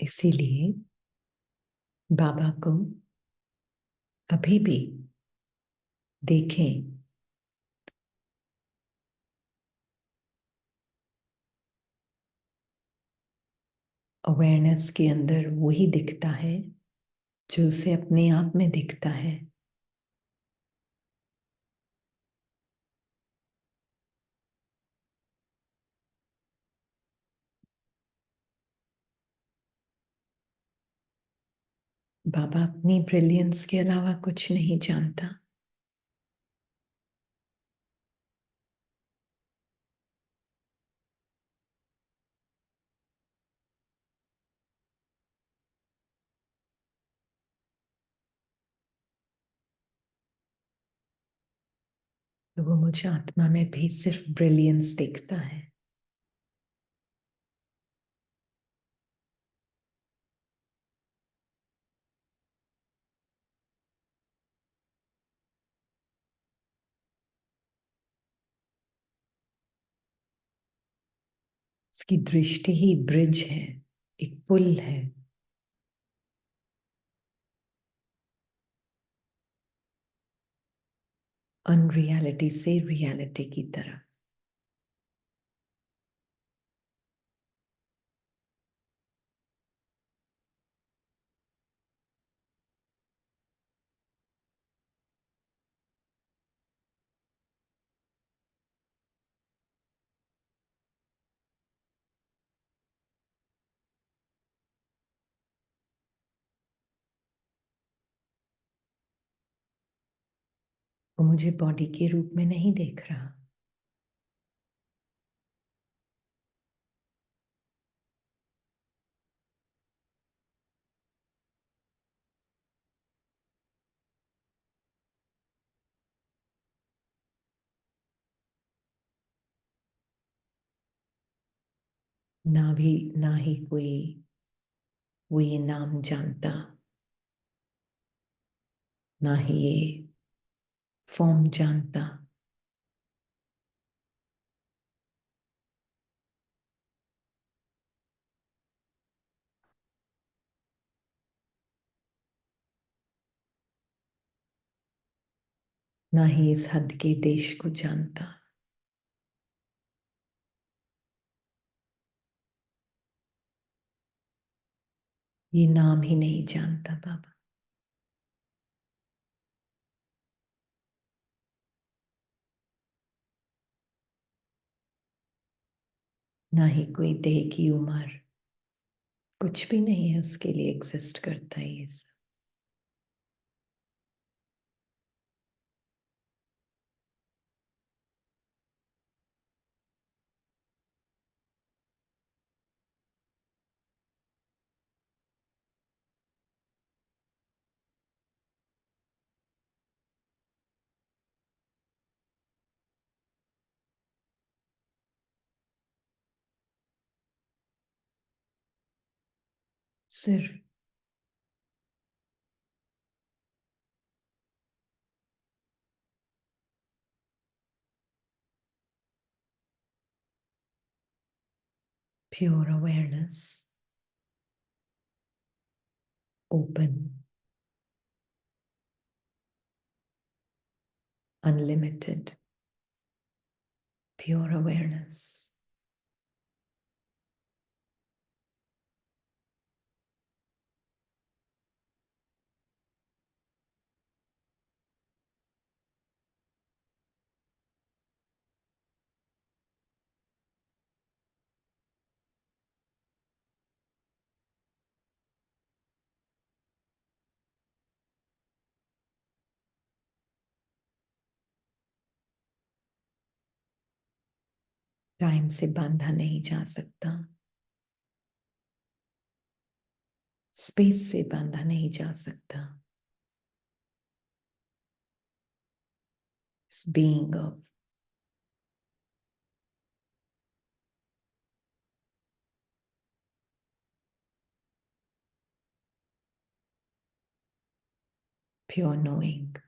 इसीलिए बाबा को अभी भी देखें, अवेयरनेस के अंदर वही दिखता है जो उसे अपने आप में दिखता है। बाबा अपनी ब्रिलियंस के अलावा कुछ नहीं जानता। तो वो मुझे आत्मा में भी सिर्फ ब्रिलियंस दिखता है। उसकी दृष्टि ही ब्रिज है, एक पुल है। अनरियलिटी से रियलिटी की तरफ। वो मुझे बॉडी के रूप में नहीं देख रहा। ना ही कोई वो ये नाम जानता, ना ही ये फॉर्म जानता। ना ही इस हद के देश को जानता। ये नाम ही नहीं जानता बाबा। ना ही कोई देह की उम्र, कुछ भी नहीं है उसके लिए एग्जिस्ट करता है ये सब। सिर्फ pure awareness, open, unlimited, pure awareness. Time से बांधा नहीं जा सकता, स्पेस से बांधा नहीं जा सकता। इस being of pure knowing.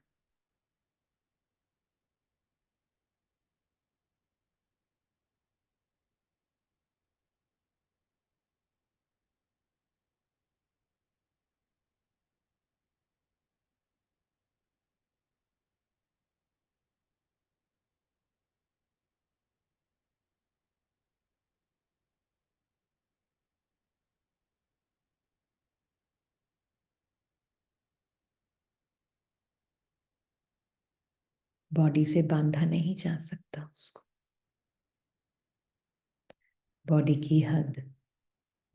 Body से बांधा नहीं जा सकता उसको। बॉडी की हद,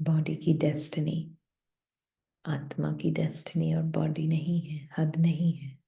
बॉडी की डेस्टिनी, आत्मा की डेस्टिनी और बॉडी नहीं है, हद नहीं है।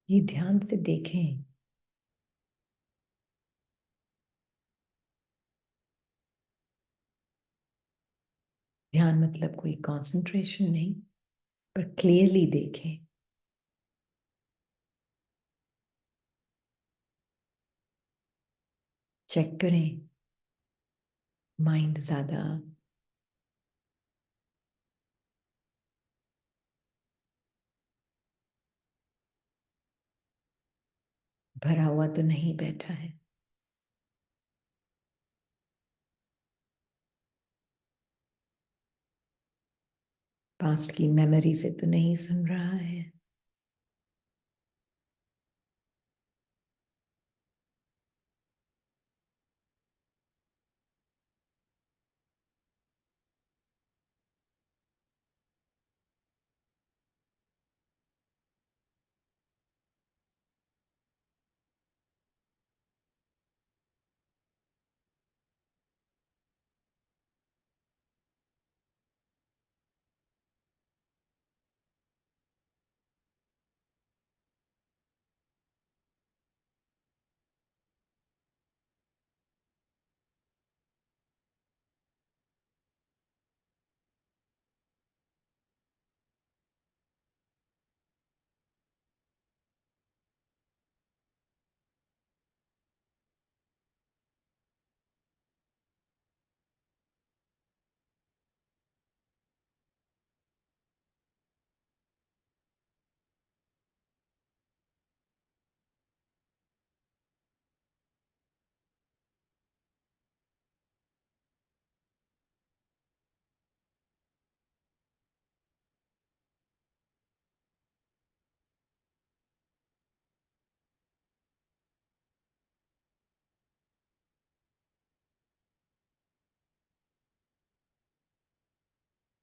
ये ध्यान से देखें। ध्यान मतलब कोई कंसंट्रेशन नहीं, पर क्लियरली देखें। चेक करें माइंड ज्यादा भरा हुआ तो नहीं बैठा है। पास्ट की मेमोरी से तो नहीं सुन रहा है।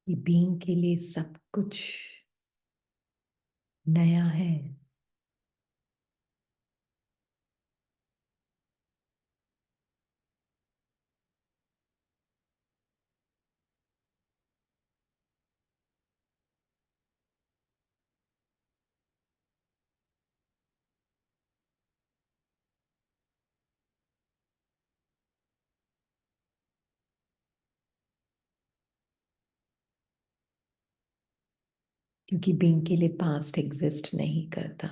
ये बीइंग के लिए सब कुछ नया है। क्योंकि बीइंग के लिए पास्ट एग्जिस्ट नहीं करता।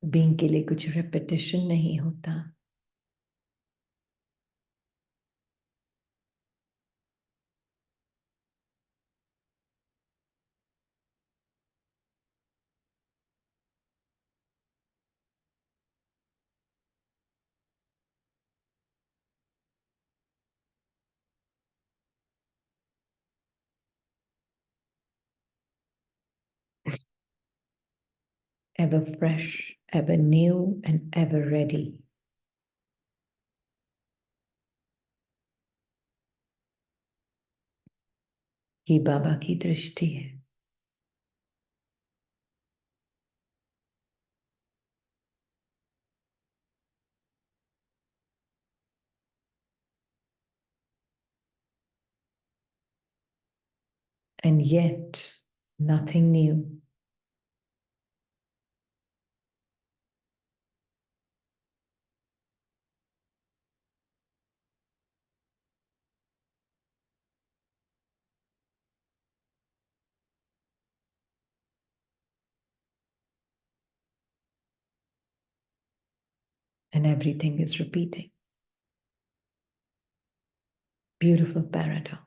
बीइंग के लिए कुछ रेपिटेशन नहीं होता। Ever fresh, ever new and ever ready. ये बाबा की दृष्टि है। And yet nothing new. and everything is repeating. Beautiful paradox.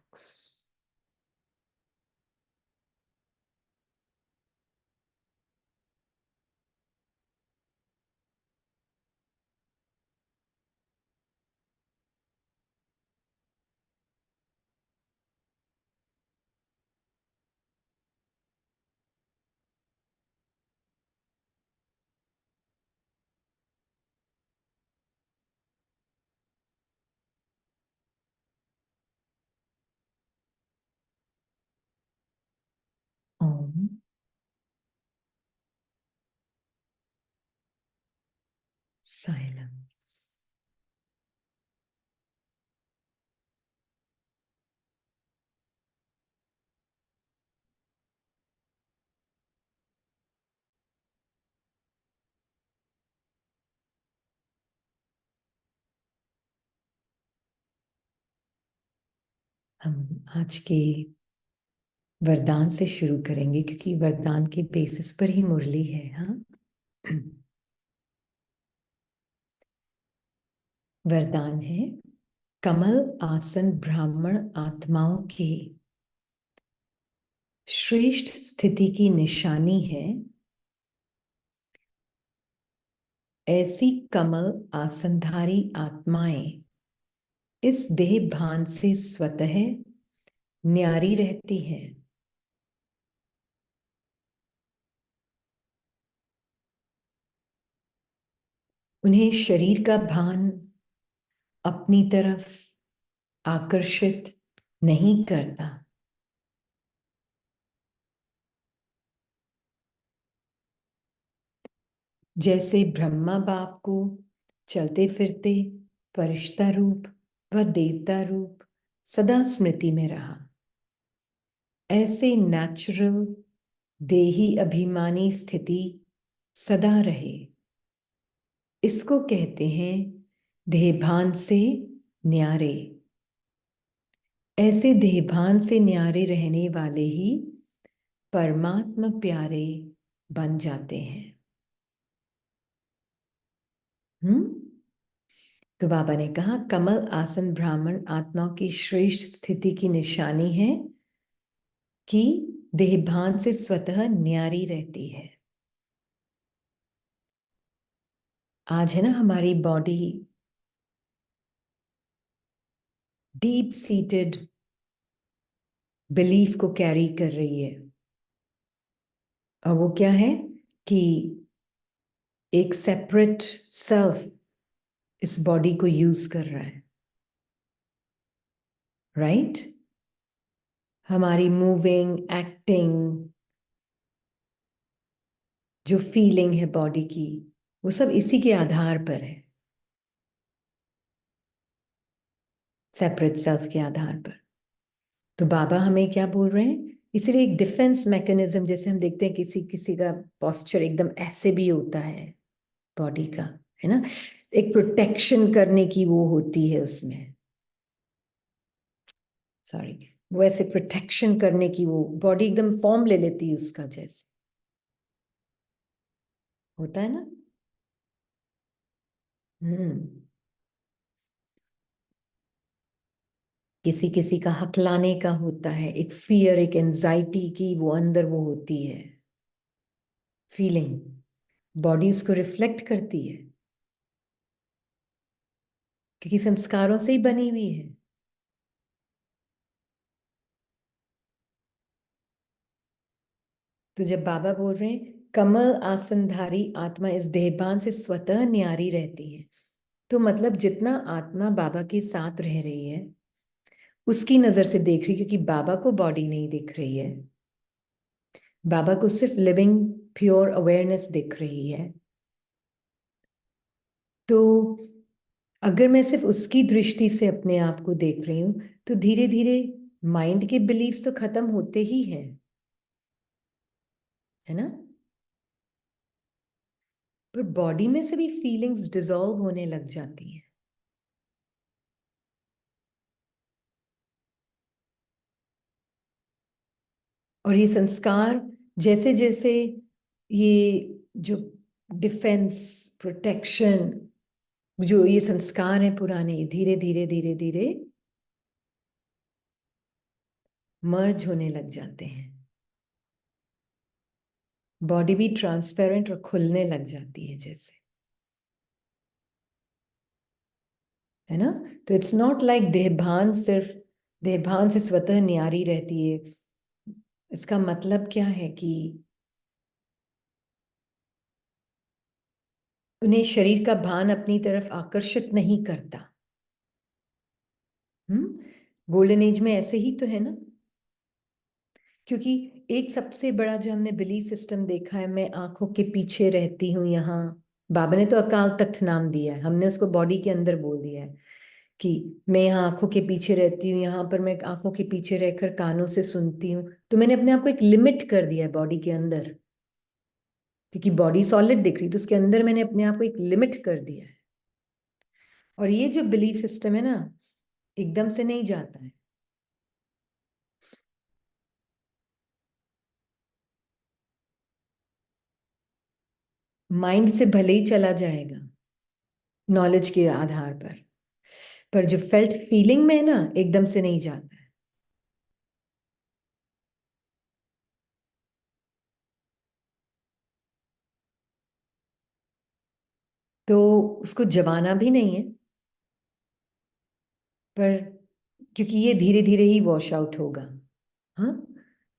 Om. Silence. हम आज के वरदान से शुरू करेंगे क्योंकि वरदान के बेसिस पर ही मुरली है। हाँ, वरदान है कमल आसन ब्राह्मण आत्माओं के श्रेष्ठ स्थिति की निशानी है। ऐसी कमल आसनधारी आत्माएं इस देह भान से स्वतः न्यारी रहती हैं। उन्हें शरीर का भान अपनी तरफ आकर्षित नहीं करता। जैसे ब्रह्मा बाप को चलते फिरते फरिश्ता रूप व देवता रूप सदा स्मृति में रहा, ऐसे नेचुरल देही अभिमानी स्थिति सदा रहे। इसको कहते हैं देहभान से न्यारे। ऐसे देहभान से न्यारे रहने वाले ही परमात्मा प्यारे बन जाते हैं। तो बाबा ने कहा कमल आसन ब्राह्मण आत्माओं की श्रेष्ठ स्थिति की निशानी है कि देहभान से स्वतः न्यारी रहती है। आज है ना हमारी बॉडी डीप सीटेड बिलीफ को कैरी कर रही है, और वो क्या है कि एक सेपरेट सेल्फ इस बॉडी को यूज कर रहा है। राइट? हमारी मूविंग, एक्टिंग, जो फीलिंग है बॉडी की, वो सब इसी के आधार पर है, सेपरेट सेल्फ के आधार पर। तो बाबा हमें क्या बोल रहे हैं, इसीलिए एक डिफेंस मैकेनिज्म, जैसे हम देखते हैं किसी किसी का पोस्चर एकदम ऐसे भी होता है बॉडी का, है ना, एक प्रोटेक्शन करने की वो होती है उसमें, सॉरी, वो ऐसे प्रोटेक्शन करने की वो बॉडी एकदम फॉर्म ले लेती है उसका, जैसे होता है ना। किसी किसी का हकलाने का होता है, एक फियर, एक एंजाइटी की वो अंदर वो होती है फीलिंग, बॉडी उसको रिफ्लेक्ट करती है क्योंकि संस्कारों से ही बनी हुई है। तो जब बाबा बोल रहे हैं कमल आसनधारी आत्मा इस देहभान से स्वतः न्यारी रहती है, तो मतलब जितना आत्मा बाबा के साथ रह रही है उसकी नजर से देख रही, क्योंकि बाबा को बॉडी नहीं दिख रही है, बाबा को सिर्फ लिविंग प्योर अवेयरनेस दिख रही है। तो अगर मैं सिर्फ उसकी दृष्टि से अपने आप को देख रही हूं तो धीरे धीरे माइंड के बिलीव्स तो खत्म होते ही हैं, है ना, पर बॉडी में से भी फीलिंग्स डिसॉल्व होने लग जाती हैं। और ये संस्कार जैसे जैसे ये जो डिफेंस, प्रोटेक्शन, जो ये संस्कार हैं पुराने, धीरे धीरे धीरे धीरे मर्ज होने लग जाते हैं। बॉडी भी ट्रांसपेरेंट और खुलने लग जाती है जैसे, है ना। तो इट्स नॉट लाइक देहभान सिर्फ देहभान से स्वतः न्यारी रहती है। इसका मतलब क्या है कि उन्हें शरीर का भान अपनी तरफ आकर्षित नहीं करता। गोल्डन एज में ऐसे ही तो है ना। क्योंकि एक सबसे बड़ा जो हमने बिलीफ सिस्टम देखा है, मैं आंखों के पीछे रहती हूँ यहाँ। बाबा ने तो अकाल तख्त नाम दिया है, हमने उसको बॉडी के अंदर बोल दिया है कि मैं यहाँ आंखों के पीछे रहती हूँ, यहाँ पर मैं आंखों के पीछे रहकर कानों से सुनती हूँ। तो मैंने अपने आप को एक लिमिट कर दिया है बॉडी के अंदर, क्योंकि बॉडी सॉलिड दिख रही तो उसके अंदर मैंने अपने आप को एक लिमिट कर दिया है। और ये जो बिलीफ सिस्टम है ना, एकदम से नहीं जाता है। माइंड से भले ही चला जाएगा नॉलेज के आधार पर जो फेल्ट फीलिंग में है ना, एकदम से नहीं जाता है। तो उसको जमाना भी नहीं है, पर क्योंकि ये धीरे धीरे ही वॉश आउट होगा। हाँ,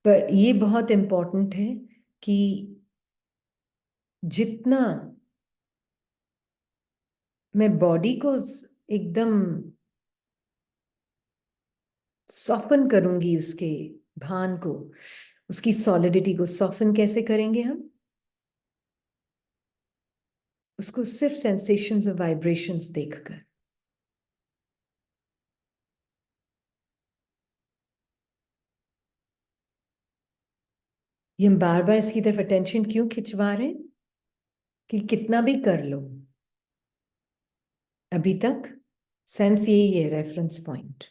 पर ये बहुत इंपॉर्टेंट है कि जितना मैं बॉडी को एकदम सॉफन करूंगी, उसके भान को, उसकी सॉलिडिटी को सॉफन कैसे करेंगे हम? उसको सिर्फ सेंसेशंस और वाइब्रेशंस देखकर। ये हम बार बार इसकी तरफ अटेंशन क्यों खिंचवा रहे हैं? कि कितना भी कर लो, अभी तक सेंस यही है, रेफरेंस पॉइंट,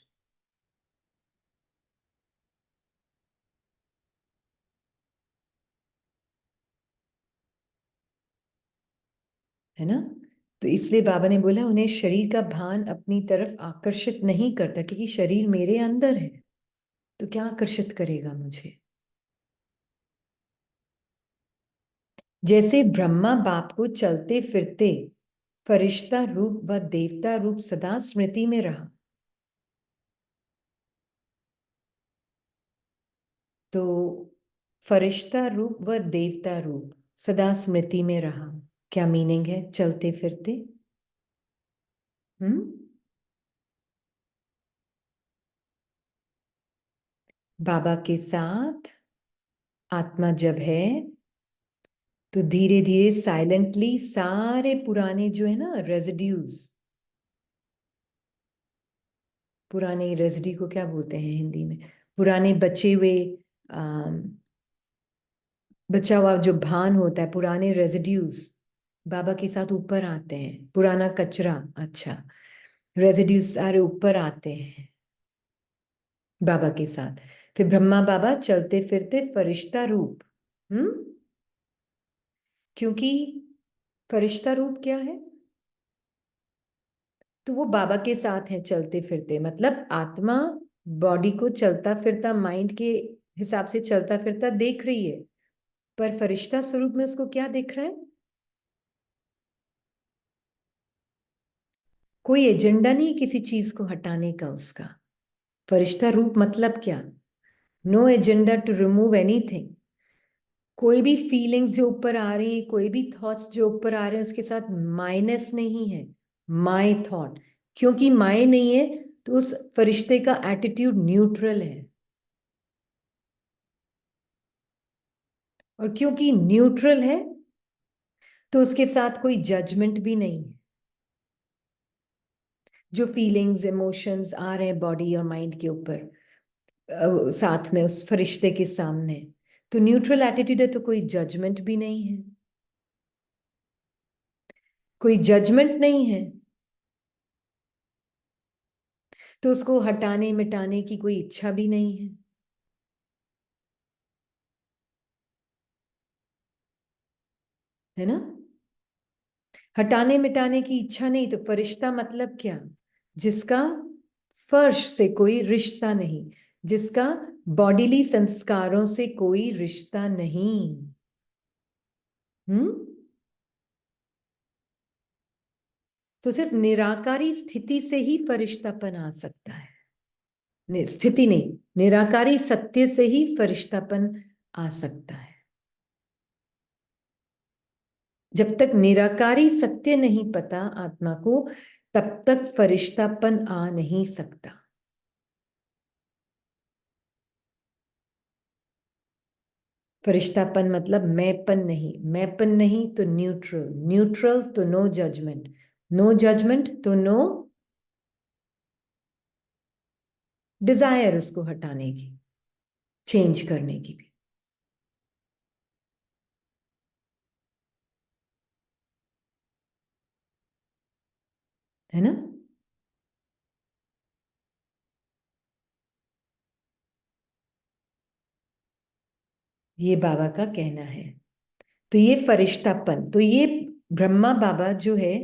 है ना। तो इसलिए बाबा ने बोला उन्हें शरीर का भान अपनी तरफ आकर्षित नहीं करता, क्योंकि शरीर मेरे अंदर है, तो क्या आकर्षित करेगा मुझे? जैसे ब्रह्मा बाप को चलते फिरते फरिश्ता रूप व देवता रूप सदा स्मृति में रहा, तो फरिश्ता रूप व देवता रूप सदा स्मृति में रहा, क्या मीनिंग है चलते फिरते? हम्म बाबा के साथ आत्मा जब है तो धीरे धीरे साइलेंटली सारे पुराने जो है ना रेजिड्यूज, पुराने रेजिड्यू को क्या बोलते हैं हिंदी में? पुराने बचे हुए, बचा हुआ जो भान होता है, पुराने रेजिड्यूज बाबा के साथ ऊपर आते हैं। पुराना कचरा, अच्छा, रेजिड्यूज सारे ऊपर आते हैं बाबा के साथ। फिर ब्रह्मा बाबा चलते फिरते फरिश्ता रूप, क्योंकि फरिश्ता रूप क्या है? तो वो बाबा के साथ है चलते फिरते, मतलब आत्मा बॉडी को चलता फिरता माइंड के हिसाब से चलता फिरता देख रही है, पर फरिश्ता स्वरूप में उसको क्या दिख रहा है? कोई एजेंडा नहीं किसी चीज को हटाने का उसका। फरिश्ता रूप मतलब क्या? No agenda to remove anything. कोई भी फीलिंग्स जो ऊपर आ रही है, कोई भी थॉट्स जो ऊपर आ रहे हैं, उसके साथ माइनस नहीं है, माई थॉट। क्योंकि माई नहीं है तो उस फरिश्ते का एटीट्यूड न्यूट्रल है, और क्योंकि न्यूट्रल है तो उसके साथ कोई जजमेंट भी नहीं है। जो फीलिंग्स इमोशंस आ रहे हैं बॉडी और माइंड के ऊपर, साथ में उस फरिश्ते के सामने, तो न्यूट्रल एटीट्यूड है, तो कोई जजमेंट भी नहीं है। कोई जजमेंट नहीं है तो उसको हटाने मिटाने की कोई इच्छा भी नहीं है ना। हटाने मिटाने की इच्छा नहीं, तो फरिश्ता मतलब क्या? जिसका फर्श से कोई रिश्ता नहीं, जिसका बॉडीली संस्कारों से कोई रिश्ता नहीं। हम्म। तो सिर्फ निराकारी स्थिति से ही फरिश्तापन आ सकता है। स्थिति नहीं, निराकारी सत्य से ही फरिश्तापन आ सकता है। जब तक निराकारी सत्य नहीं पता आत्मा को, तब तक फरिश्तापन आ नहीं सकता। फरिश्तापन मतलब मैंपन नहीं, मैंपन नहीं तो न्यूट्रल, न्यूट्रल तो नो जजमेंट, नो जजमेंट तो नो डिजायर उसको हटाने की, चेंज करने की भी। है ना? ये बाबा का कहना है। तो ये फरिश्तापन, तो ये ब्रह्मा बाबा जो है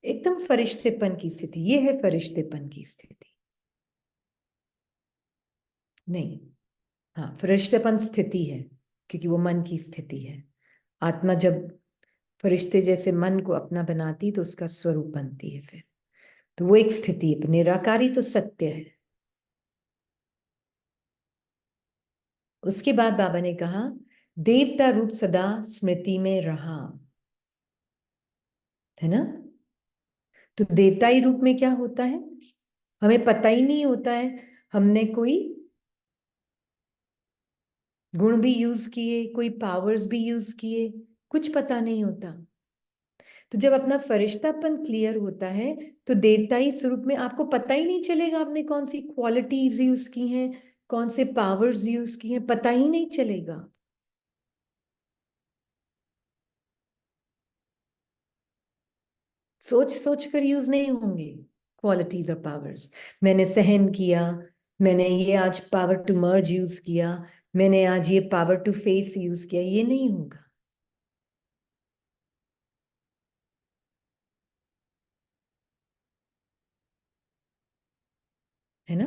एकदम फरिश्तेपन की स्थिति, ये है फरिश्तेपन की स्थिति। नहीं, हाँ, फरिश्तेपन स्थिति है, क्योंकि वो मन की स्थिति है। आत्मा जब फरिश्ते जैसे मन को अपना बनाती तो उसका स्वरूप बनती है फिर। तो वो एक स्थिति है, निराकारी तो सत्य है। उसके बाद बाबा ने कहा देवता रूप सदा स्मृति में रहा, है ना? तो देवताई रूप में क्या होता है, हमें पता ही नहीं होता है। हमने कोई गुण भी यूज किए, कोई पावर्स भी यूज किए, कुछ पता नहीं होता। तो जब अपना फरिश्तापन क्लियर होता है, तो देवताई स्वरूप में आपको पता ही नहीं चलेगा आपने कौन सी क्वालिटीज यूज की हैं, कौन से पावर्स यूज किए हैं, पता ही नहीं चलेगा। सोच सोच कर यूज नहीं होंगे क्वालिटीज और पावर्स। मैंने सहन किया, मैंने ये आज पावर टू मर्ज यूज किया, मैंने आज ये पावर टू फेस यूज किया, ये नहीं होगा। है ना?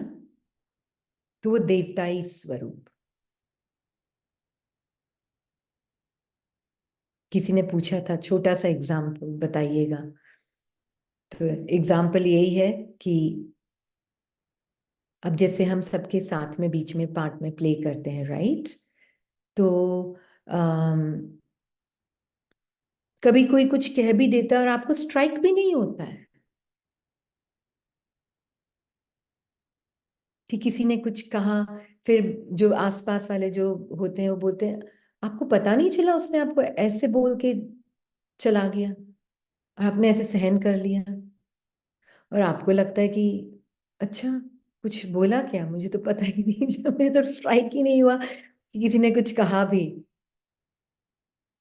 तो वो देवताई स्वरूप। किसी ने पूछा था छोटा सा एग्जाम्पल बताइएगा, तो एग्जाम्पल यही है कि अब जैसे हम सबके साथ में बीच में पार्ट में प्ले करते हैं, राइट? तो कभी कोई कुछ कह भी देता है और आपको स्ट्राइक भी नहीं होता है कि किसी ने कुछ कहा, फिर जो आसपास वाले जो होते हैं वो बोलते हैं आपको पता नहीं चला, उसने आपको ऐसे बोल के चला गया और आपने ऐसे सहन कर लिया, और आपको लगता है कि अच्छा, कुछ बोला क्या, मुझे तो पता ही नहीं जब मुझे तो स्ट्राइक ही नहीं हुआ कि किसी ने कुछ कहा भी।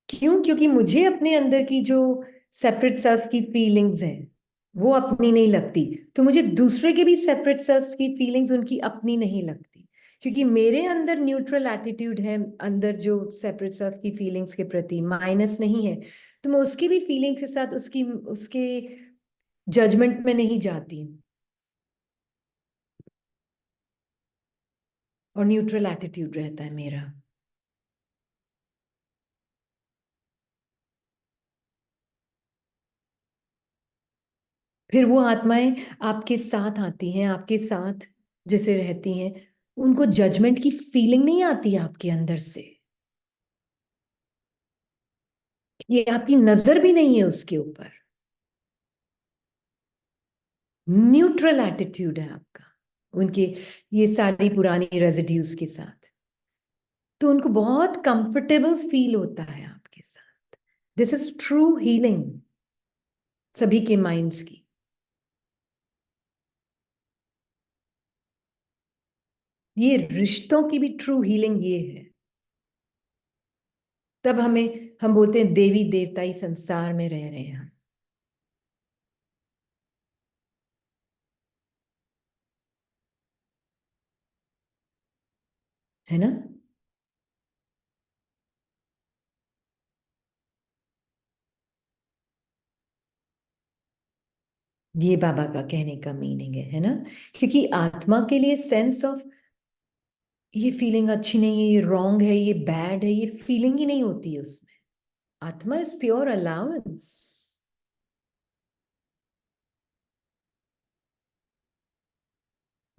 क्यों? क्योंकि मुझे अपने अंदर की जो सेपरेट सेल्फ की फीलिंग्स हैं वो अपनी नहीं लगती, तो मुझे दूसरे के भी सेपरेट सेल्फ की फीलिंग्स उनकी अपनी नहीं लगती, क्योंकि मेरे अंदर न्यूट्रल एटीट्यूड है, अंदर जो सेपरेट सेल्फ की फीलिंग्स के प्रति माइनस नहीं है, तो मैं उसकी भी फीलिंग्स के साथ उसकी उसके जजमेंट में नहीं जाती हूँ, और न्यूट्रल एटीट्यूड रहता है मेरा। फिर वो आत्माएं आपके साथ आती हैं, आपके साथ जैसे रहती हैं, उनको जजमेंट की फीलिंग नहीं आती आपके अंदर से, ये आपकी नजर भी नहीं है उसके ऊपर, न्यूट्रल एटीट्यूड है आपका उनके ये सारी पुरानी रेजिड्यूज के साथ। तो उनको बहुत कंफर्टेबल फील होता है आपके साथ। दिस इज ट्रू हीलिंग सभी के माइंड्स की। ये रिश्तों की भी ट्रू हीलिंग ये है। तब हम बोलते हैं देवी देवताई संसार में रह रहे हैं हम। है ना? ये बाबा का कहने का मीनिंग है ना। क्योंकि आत्मा के लिए सेंस ऑफ ये फीलिंग अच्छी नहीं है, ये रॉन्ग है, ये बैड है, ये फीलिंग ही नहीं होती है उसमें। आत्मा इज प्योर अलाउंस।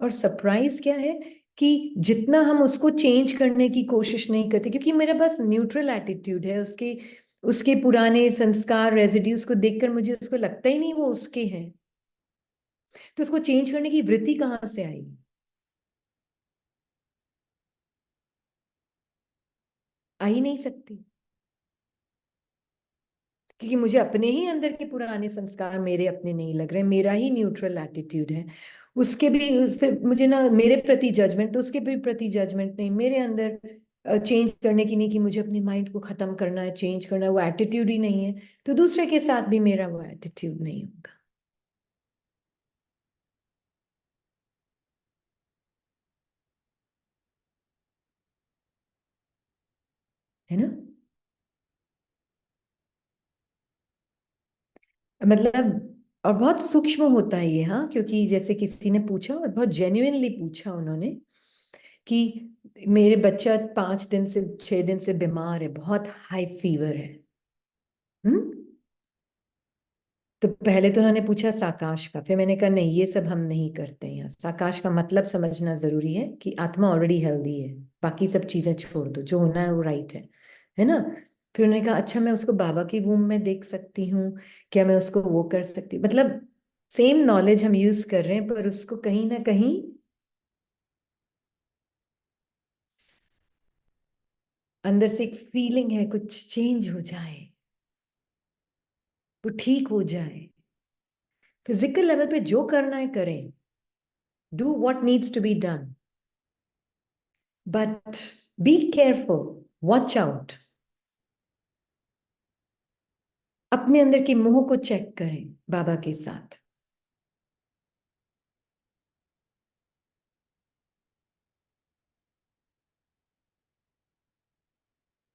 और सरप्राइज क्या है कि जितना हम उसको चेंज करने की कोशिश नहीं करते, क्योंकि मेरे पास न्यूट्रल एटीट्यूड है, उसके उसके पुराने संस्कार रेजिड्यूज को देखकर मुझे उसको लगता ही नहीं वो उसके हैं, तो उसको चेंज करने की वृत्ति कहाँ से आएगी? आ ही नहीं सकती। क्योंकि मुझे अपने ही अंदर के पुराने संस्कार मेरे अपने नहीं लग रहे, मेरा ही न्यूट्रल एटीट्यूड है। उसके भी फिर मुझे ना मेरे प्रति जजमेंट, तो उसके भी प्रति जजमेंट नहीं, मेरे अंदर चेंज करने की नहीं कि मुझे अपने माइंड को खत्म करना है, चेंज करना है, वो एटीट्यूड ही नहीं है, तो दूसरे के साथ भी मेरा वो एटीट्यूड नहीं होगा। है ना। मतलब और बहुत सूक्ष्म होता है ये, हाँ, क्योंकि जैसे किसी ने पूछा और बहुत जेन्युइनली पूछा उन्होंने कि मेरे बच्चा 5 दिन से 6 दिन से बीमार है, बहुत हाई फीवर है। हम्म। तो पहले तो उन्होंने पूछा साकाश का, फिर मैंने कहा नहीं, ये सब हम नहीं करते हैं यहाँ। साकाश का मतलब समझना जरूरी है कि आत्मा ऑलरेडी हेल्दी है, बाकी सब चीजें छोड़ दो, जो होना है वो राइट है ना। फिर उन्होंने कहा अच्छा मैं उसको बाबा की वूम में देख सकती हूँ, क्या मैं उसको वो कर सकती हूँ? मतलब सेम नॉलेज हम यूज कर रहे हैं, पर उसको कहीं ना कहीं अंदर से एक फीलिंग है कुछ चेंज हो जाए, वो ठीक हो जाए। फिजिकल लेवल पे जो करना है करें, do what needs to be done, but be careful, watch out. अपने अंदर के मोह को चेक करें बाबा के साथ।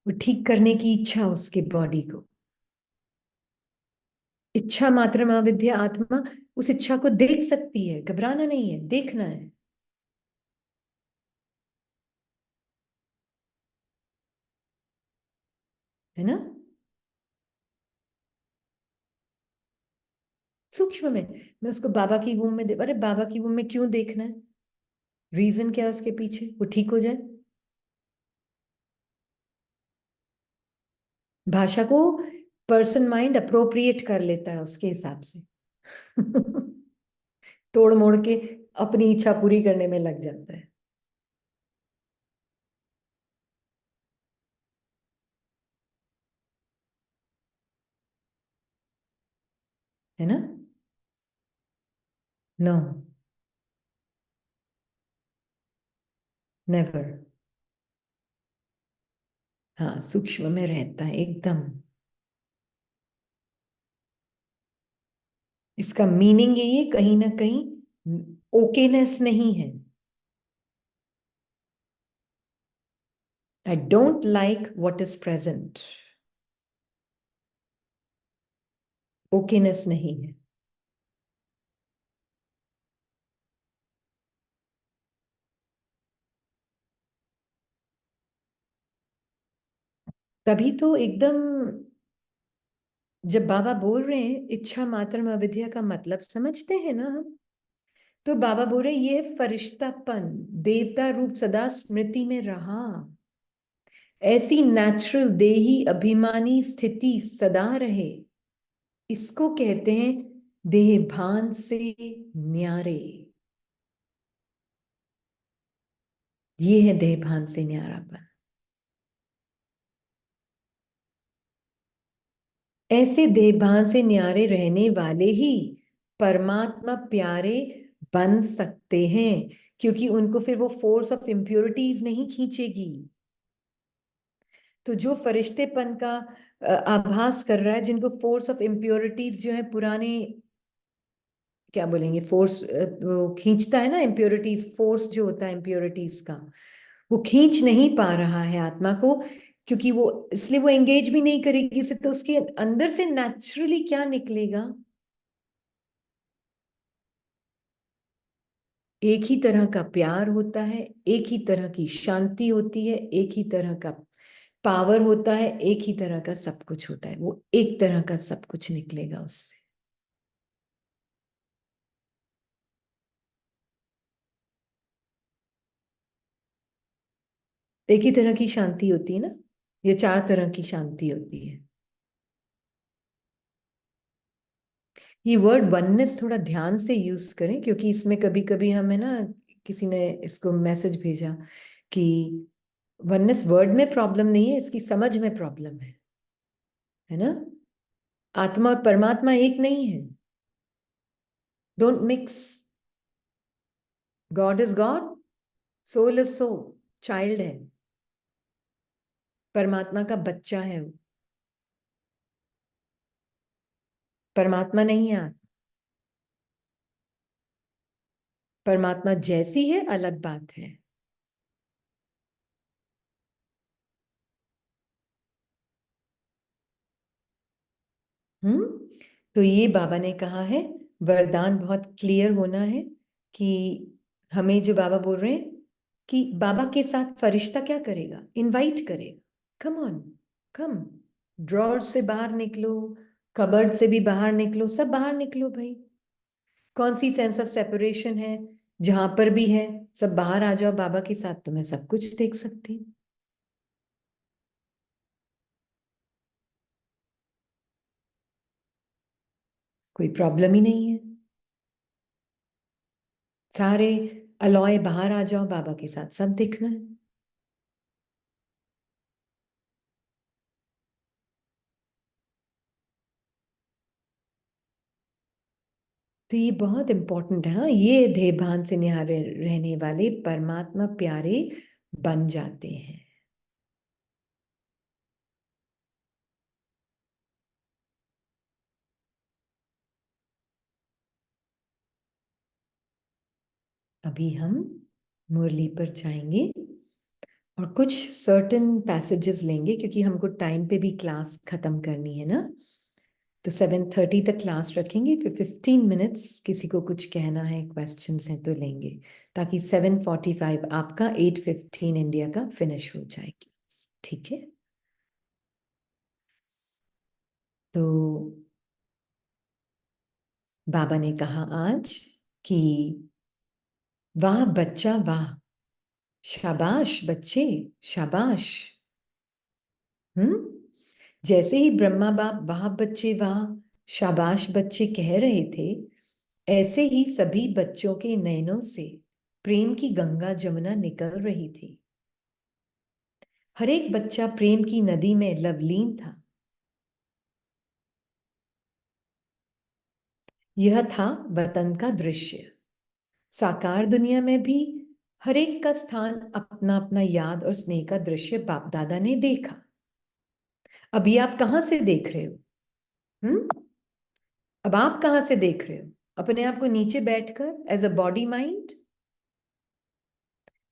वो ठीक करने की इच्छा उसके बॉडी को, इच्छा मात्र में अविद्या आत्मा उस इच्छा को देख सकती है, घबराना नहीं है, देखना है ना। सूक्ष्म में मैं उसको बाबा की वूम में अरे बाबा की वूम में क्यों देखना है? रीजन क्या है उसके पीछे, वो ठीक हो जाए। भाषा को पर्सन माइंड अप्रोप्रिएट कर लेता है उसके हिसाब से। तोड़ मोड़ के अपनी इच्छा पूरी करने में लग जाता है ना। No, never. हाँ, सूक्ष्म में रहता है एकदम। इसका मीनिंग यही है कहीं ना कहीं ओकेनेस नहीं है। I don't like what is present, okayness नहीं है। तभी तो एकदम जब बाबा बोल रहे हैं इच्छा मात्र में अविद्या का मतलब समझते हैं ना हम, तो बाबा बोल रहे हैं ये फरिश्तापन, देवता रूप सदा स्मृति में रहा, ऐसी नेचुरल देही अभिमानी स्थिति सदा रहे, इसको कहते हैं देह भान से न्यारे। ये है देह भान से न्यारापन। ऐसे देह भान से न्यारे रहने वाले ही परमात्मा प्यारे बन सकते हैं, क्योंकि उनको फिर वो फोर्स ऑफ इम्प्योरिटीज नहीं खींचेगी। तो जो फरिश्तेपन का आभास कर रहा है, जिनको फोर्स ऑफ इम्प्योरिटीज जो है पुराने, क्या बोलेंगे, फोर्स वो खींचता है ना, इम्प्योरिटीज, फोर्स जो होता है इम्प्योरिटीज का, वो खींच नहीं पा रहा है आत्मा को, क्योंकि वो इसलिए वो एंगेज भी नहीं करेगी उसे, तो उसके अंदर से नेचुरली क्या निकलेगा? एक ही तरह का प्यार होता है, एक ही तरह की शांति होती है, एक ही तरह का पावर होता है, एक ही तरह का सब कुछ होता है। वो एक तरह का सब कुछ निकलेगा उससे। एक ही तरह की शांति होती है ना, ये चार तरह की शांति होती है। ये वर्ड वननेस थोड़ा ध्यान से यूज करें, क्योंकि इसमें कभी कभी हमें ना, किसी ने इसको मैसेज भेजा कि वननेस वर्ड में प्रॉब्लम नहीं है, इसकी समझ में प्रॉब्लम है ना। आत्मा और परमात्मा एक नहीं है। Don't mix. God is God, soul is soul, child है, परमात्मा का बच्चा है वो, परमात्मा नहीं है। परमात्मा जैसी है अलग बात है। हम्म। तो ये बाबा ने कहा है, वरदान बहुत क्लियर होना है कि हमें, जो बाबा बोल रहे हैं कि बाबा के साथ फरिश्ता क्या करेगा, इनवाइट करेगा। कम ऑन, कम, ड्रॉर से बाहर निकलो, कबर्ड से भी बाहर निकलो, सब बाहर निकलो भाई। कौन सी सेंस ऑफ सेपरेशन है, जहां पर भी है सब बाहर आ जाओ बाबा के साथ, तो मैं सब कुछ देख सकती हूँ। कोई प्रॉब्लम ही नहीं है। सारे अलॉय बाहर आ जाओ बाबा के साथ, सब देखना है। तो ये बहुत इंपॉर्टेंट है। हाँ, ये देहभान से निहारे रहने वाले परमात्मा प्यारे बन जाते हैं। अभी हम मुरली पर जाएंगे और कुछ सर्टेन पैसेजेस लेंगे, क्योंकि हमको टाइम पे भी क्लास खत्म करनी है ना। तो 7:30 तक क्लास रखेंगे, फिर 15 मिनट्स किसी को कुछ कहना है, क्वेश्चंस हैं तो लेंगे, ताकि 7:45 आपका, 8:15 इंडिया का फिनिश हो जाए क्लास। ठीक है। तो बाबा ने कहा आज कि वाह बच्चा वाह, शाबाश बच्चे, शाबाश। हम्म। जैसे ही ब्रह्मा बाप वाह बच्चे वाह, शाबाश बच्चे कह रहे थे, ऐसे ही सभी बच्चों के नयनों से प्रेम की गंगा जमुना निकल रही थी। हर एक बच्चा प्रेम की नदी में लवलीन था। यह था वतन का दृश्य। साकार दुनिया में भी हर एक का स्थान अपना अपना याद और स्नेह का दृश्य बाप दादा ने देखा। अभी आप कहां से देख रहे हो? हम्म। अब आप कहां से देख रहे हो? अपने आप को नीचे बैठकर एज अ बॉडी माइंड,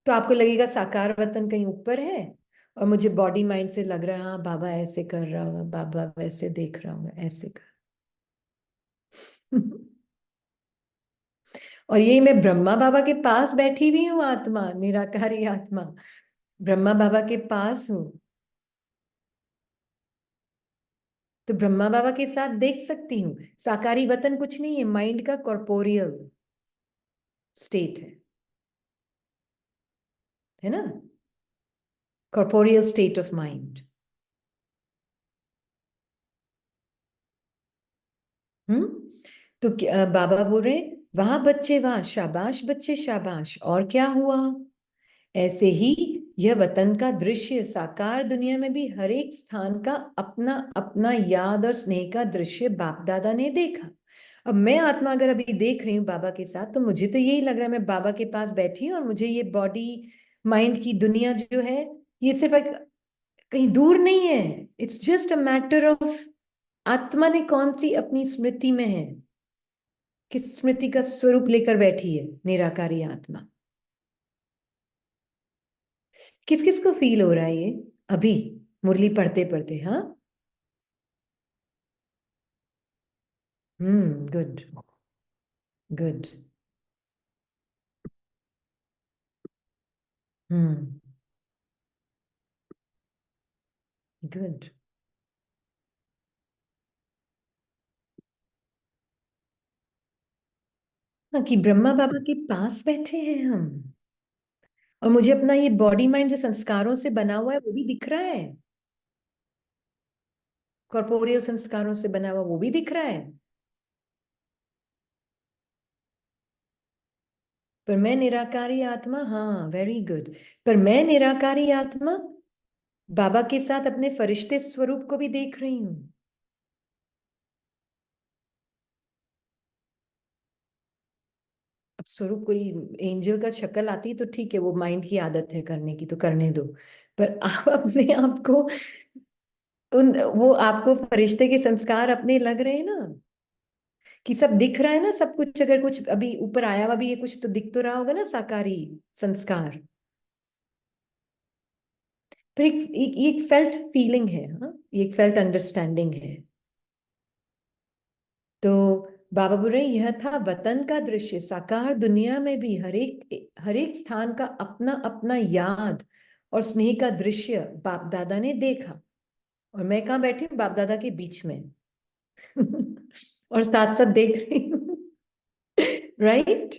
तो आपको लगेगा साकार वतन कहीं ऊपर है, और मुझे बॉडी माइंड से लग रहा है हाँ बाबा ऐसे कर रहा होगा, बाबा वैसे देख रहा होगा, ऐसे कर। और यही मैं ब्रह्मा बाबा के पास बैठी हुई हूँ, आत्मा, निराकारी आत्मा, ब्रह्मा बाबा के पास हूँ। तो ब्रह्मा बाबा के साथ देख सकती हूँ। साकारी वतन कुछ नहीं है, माइंड का कॉर्पोरियल स्टेट है ना, कॉर्पोरियल स्टेट ऑफ माइंड। हम्म। तो बाबा बोल रहे हैं, वाह बच्चे वाह, शाबाश बच्चे शाबाश, और क्या हुआ? ऐसे ही यह वतन का दृश्य साकार दुनिया में भी हर एक स्थान का अपना अपना याद और स्नेह का दृश्य बाप दादा ने देखा। अब मैं आत्मा अगर अभी देख रही हूँ बाबा के साथ, तो मुझे तो यही लग रहा है मैं बाबा के पास बैठी हूँ, और मुझे ये बॉडी माइंड की दुनिया जो है, ये सिर्फ एक कहीं दूर नहीं है। It's just a matter of आत्मा ने कौन सी अपनी स्मृति में है, किस स्मृति का स्वरूप लेकर बैठी है निराकारी आत्मा। किस किस को फील हो रहा है ये अभी, मुरली पढ़ते पढ़ते? हाँ। Good, good. हम्म। गुड। हाँ, कि ब्रह्मा बाबा के पास बैठे हैं हम, और मुझे अपना ये बॉडी माइंड जो संस्कारों से बना हुआ है वो भी दिख रहा है, कॉर्पोरियल संस्कारों से बना हुआ वो भी दिख रहा है। पर मैं निराकारी आत्मा, हाँ वेरी गुड, पर मैं निराकारी आत्मा बाबा के साथ अपने फरिश्ते स्वरूप को भी देख रही हूँ। अब स्वरूप कोई एंजल का शक्ल आती है तो ठीक है, वो माइंड की आदत है करने की तो करने दो, पर आप अपने आप को उन, वो आपको फरिश्ते के संस्कार अपने लग रहे हैं ना, कि सब दिख रहा है ना, सब कुछ, अगर कुछ अभी ऊपर आया हुआ भी है कुछ तो दिख तो रहा होगा ना, साकारी संस्कार। पर एक फेल्ट फीलिंग है, हाँ, एक फेल्ट अंडरस्टैंडिंग है। तो बाबा बोल रहे हैं, यह था वतन का दृश्य, साकार दुनिया में भी हर एक स्थान का अपना अपना याद और स्नेह का दृश्य बाप दादा ने देखा, और मैं कहाँ बैठी हूँ, बाप दादा के बीच में और साथ साथ देख रही हूँ। राइट।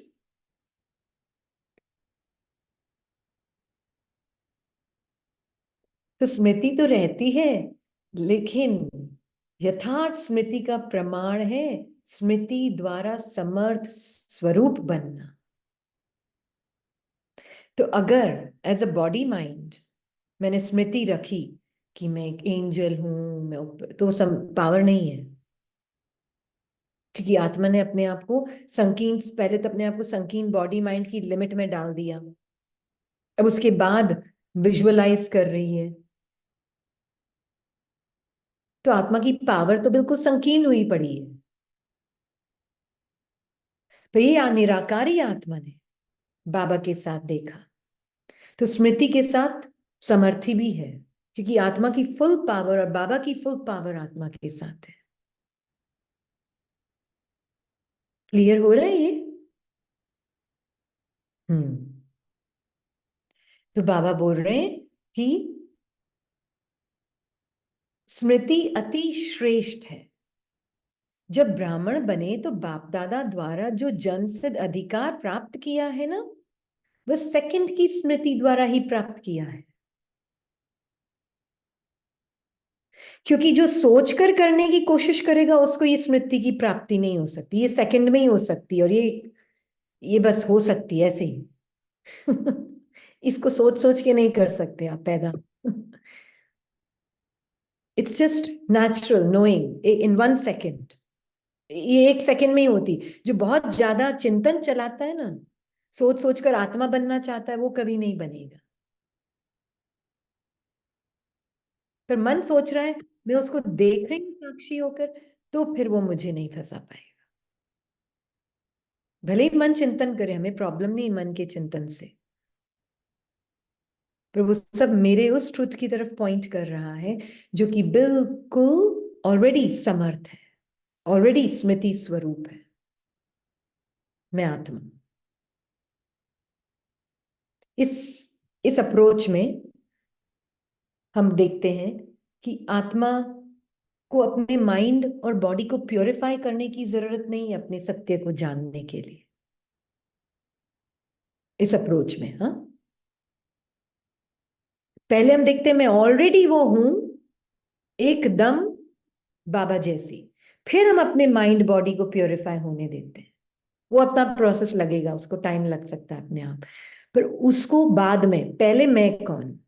तो स्मृति तो रहती है, लेकिन यथार्थ स्मृति का प्रमाण है स्मृति द्वारा समर्थ स्वरूप बनना। तो अगर एज अ बॉडी माइंड मैंने स्मृति रखी कि मैं एक एंजल हूं, मैं ऊपर, तो सम पावर नहीं है, क्योंकि आत्मा ने अपने आप को संकीर्ण, पहले तो अपने आप को संकीर्ण बॉडी माइंड की लिमिट में डाल दिया, अब उसके बाद विजुअलाइज कर रही है, तो आत्मा की पावर तो बिल्कुल संकीर्ण हुई पड़ी है। तो ये निराकारी आत्मा ने बाबा के साथ देखा, तो स्मृति के साथ समर्थी भी है, क्योंकि आत्मा की फुल पावर और बाबा की फुल पावर आत्मा के साथ है। क्लियर हो रहा है ये? हम्म। तो बाबा बोल रहे हैं कि स्मृति अति श्रेष्ठ है। जब ब्राह्मण बने तो बाप दादा द्वारा जो जन्म सिद्ध अधिकार प्राप्त किया है ना, वह सेकंड की स्मृति द्वारा ही प्राप्त किया है। क्योंकि जो सोच कर करने की कोशिश करेगा उसको ये स्मृति की प्राप्ति नहीं हो सकती, ये सेकंड में ही हो सकती है, और ये बस हो सकती है ऐसे ही। इसको सोच सोच के नहीं कर सकते आप पैदा। It's just natural knowing in 1 second, ये 1 सेकेंड में ही होती। जो बहुत ज्यादा चिंतन चलाता है ना, सोच सोच कर आत्मा बनना चाहता है, वो कभी नहीं बनेगा। पर मन सोच रहा है, मैं उसको देख रही हूँ साक्षी होकर, तो फिर वो मुझे नहीं फंसा पाएगा। भले ही मन चिंतन करे, हमें प्रॉब्लम नहीं मन के चिंतन से, पर वो सब मेरे उस ट्रुथ की तरफ पॉइंट कर रहा है जो कि बिल्कुल ऑलरेडी समर्थ है, ऑलरेडी स्मृति स्वरूप है, मैं आत्मा। इस इस अप्रोच में हम देखते हैं कि आत्मा को अपने माइंड और बॉडी को प्योरीफाई करने की जरूरत नहीं है अपने सत्य को जानने के लिए, इस अप्रोच में। हाँ, पहले हम देखते हैं मैं ऑलरेडी वो हूं, एकदम बाबा जैसी, फिर हम अपने माइंड बॉडी को प्योरीफाई होने देते हैं। वो अपना प्रोसेस लगेगा, उसको टाइम लग सकता है अपने आप, पर उसको बाद में, पहले मैं कौन,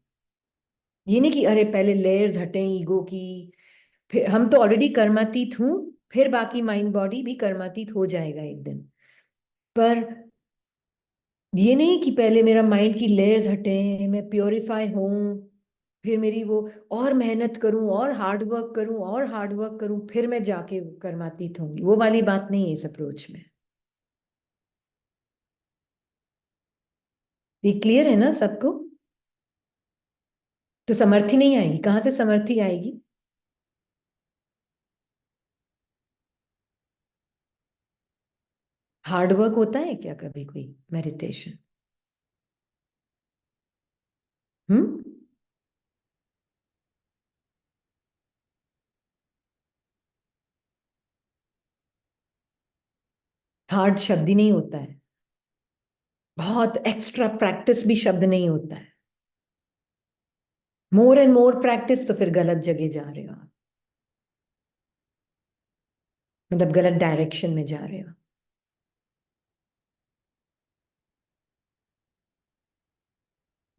ये नहीं कि अरे पहले लेयर्स हटे ईगो की, फिर हम तो ऑलरेडी कर्मातीत हूं, फिर बाकी माइंड बॉडी भी कर्मातीत हो जाएगा एक दिन। पर ये नहीं कि पहले मेरा माइंड की लेयर्स हटे, मैं प्योरीफाई हूं, फिर मेरी वो, और मेहनत करूं और हार्ड वर्क करूं और हार्ड वर्क करूं, फिर मैं जाके कर्मातीत होंगी, वो वाली बात नहीं है इस अप्रोच में। ये क्लियर है ना सबको? तो समर्थी नहीं आएगी, कहां से समर्थी आएगी? हार्ड वर्क होता है क्या कभी कोई मेडिटेशन? हार्ड शब्द ही नहीं होता है, बहुत एक्स्ट्रा प्रैक्टिस भी शब्द नहीं होता है। मोर एंड मोर प्रैक्टिस, तो फिर गलत जगह जा रहे हो आप, मतलब गलत डायरेक्शन में जा रहे हो।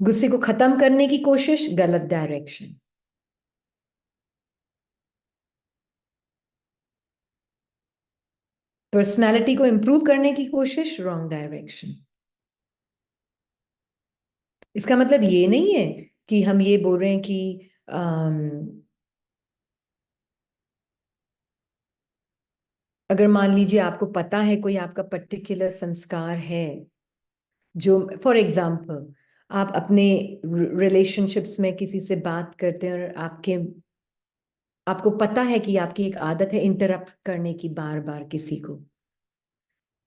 गुस्से को खत्म करने की कोशिश, गलत डायरेक्शन। पर्सनालिटी को इंप्रूव करने की कोशिश, रॉन्ग डायरेक्शन। इसका मतलब ये नहीं है कि हम ये बोल रहे हैं कि अगर मान लीजिए आपको पता है कोई आपका पर्टिकुलर संस्कार है, जो फॉर एग्जाम्पल आप अपने रिलेशनशिप्स में किसी से बात करते हैं और आपको पता है कि आपकी एक आदत है इंटरप्ट करने की, बार बार किसी को,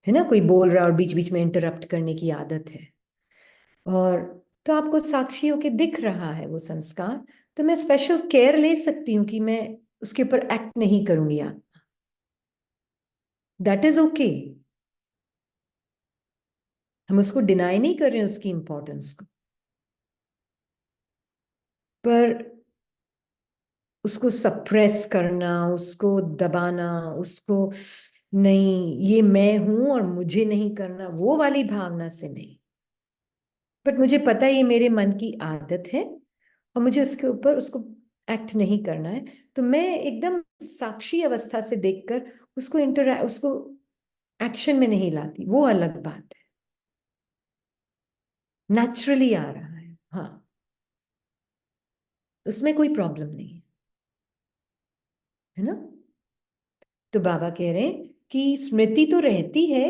है ना, कोई बोल रहा है और बीच बीच में इंटरप्ट करने की आदत है, और तो आपको साक्षी होके दिख रहा है वो संस्कार, तो मैं स्पेशल केयर ले सकती हूँ कि मैं उसके ऊपर एक्ट नहीं करूंगी आत्मा। That is okay. हम उसको डिनाई नहीं कर रहे हैं उसकी इंपॉर्टेंस को, पर उसको सप्रेस करना, उसको दबाना, उसको नहीं ये मैं हूं और मुझे नहीं करना, वो वाली भावना से नहीं। बट मुझे पता है ये मेरे मन की आदत है और मुझे उसके ऊपर उसको एक्ट नहीं करना है, तो मैं एकदम साक्षी अवस्था से देखकर उसको एक्शन में नहीं लाती, वो अलग बात है। नेचुरली आ रहा है, हाँ, उसमें कोई प्रॉब्लम नहीं है, है ना। तो बाबा कह रहे हैं कि स्मृति तो रहती है,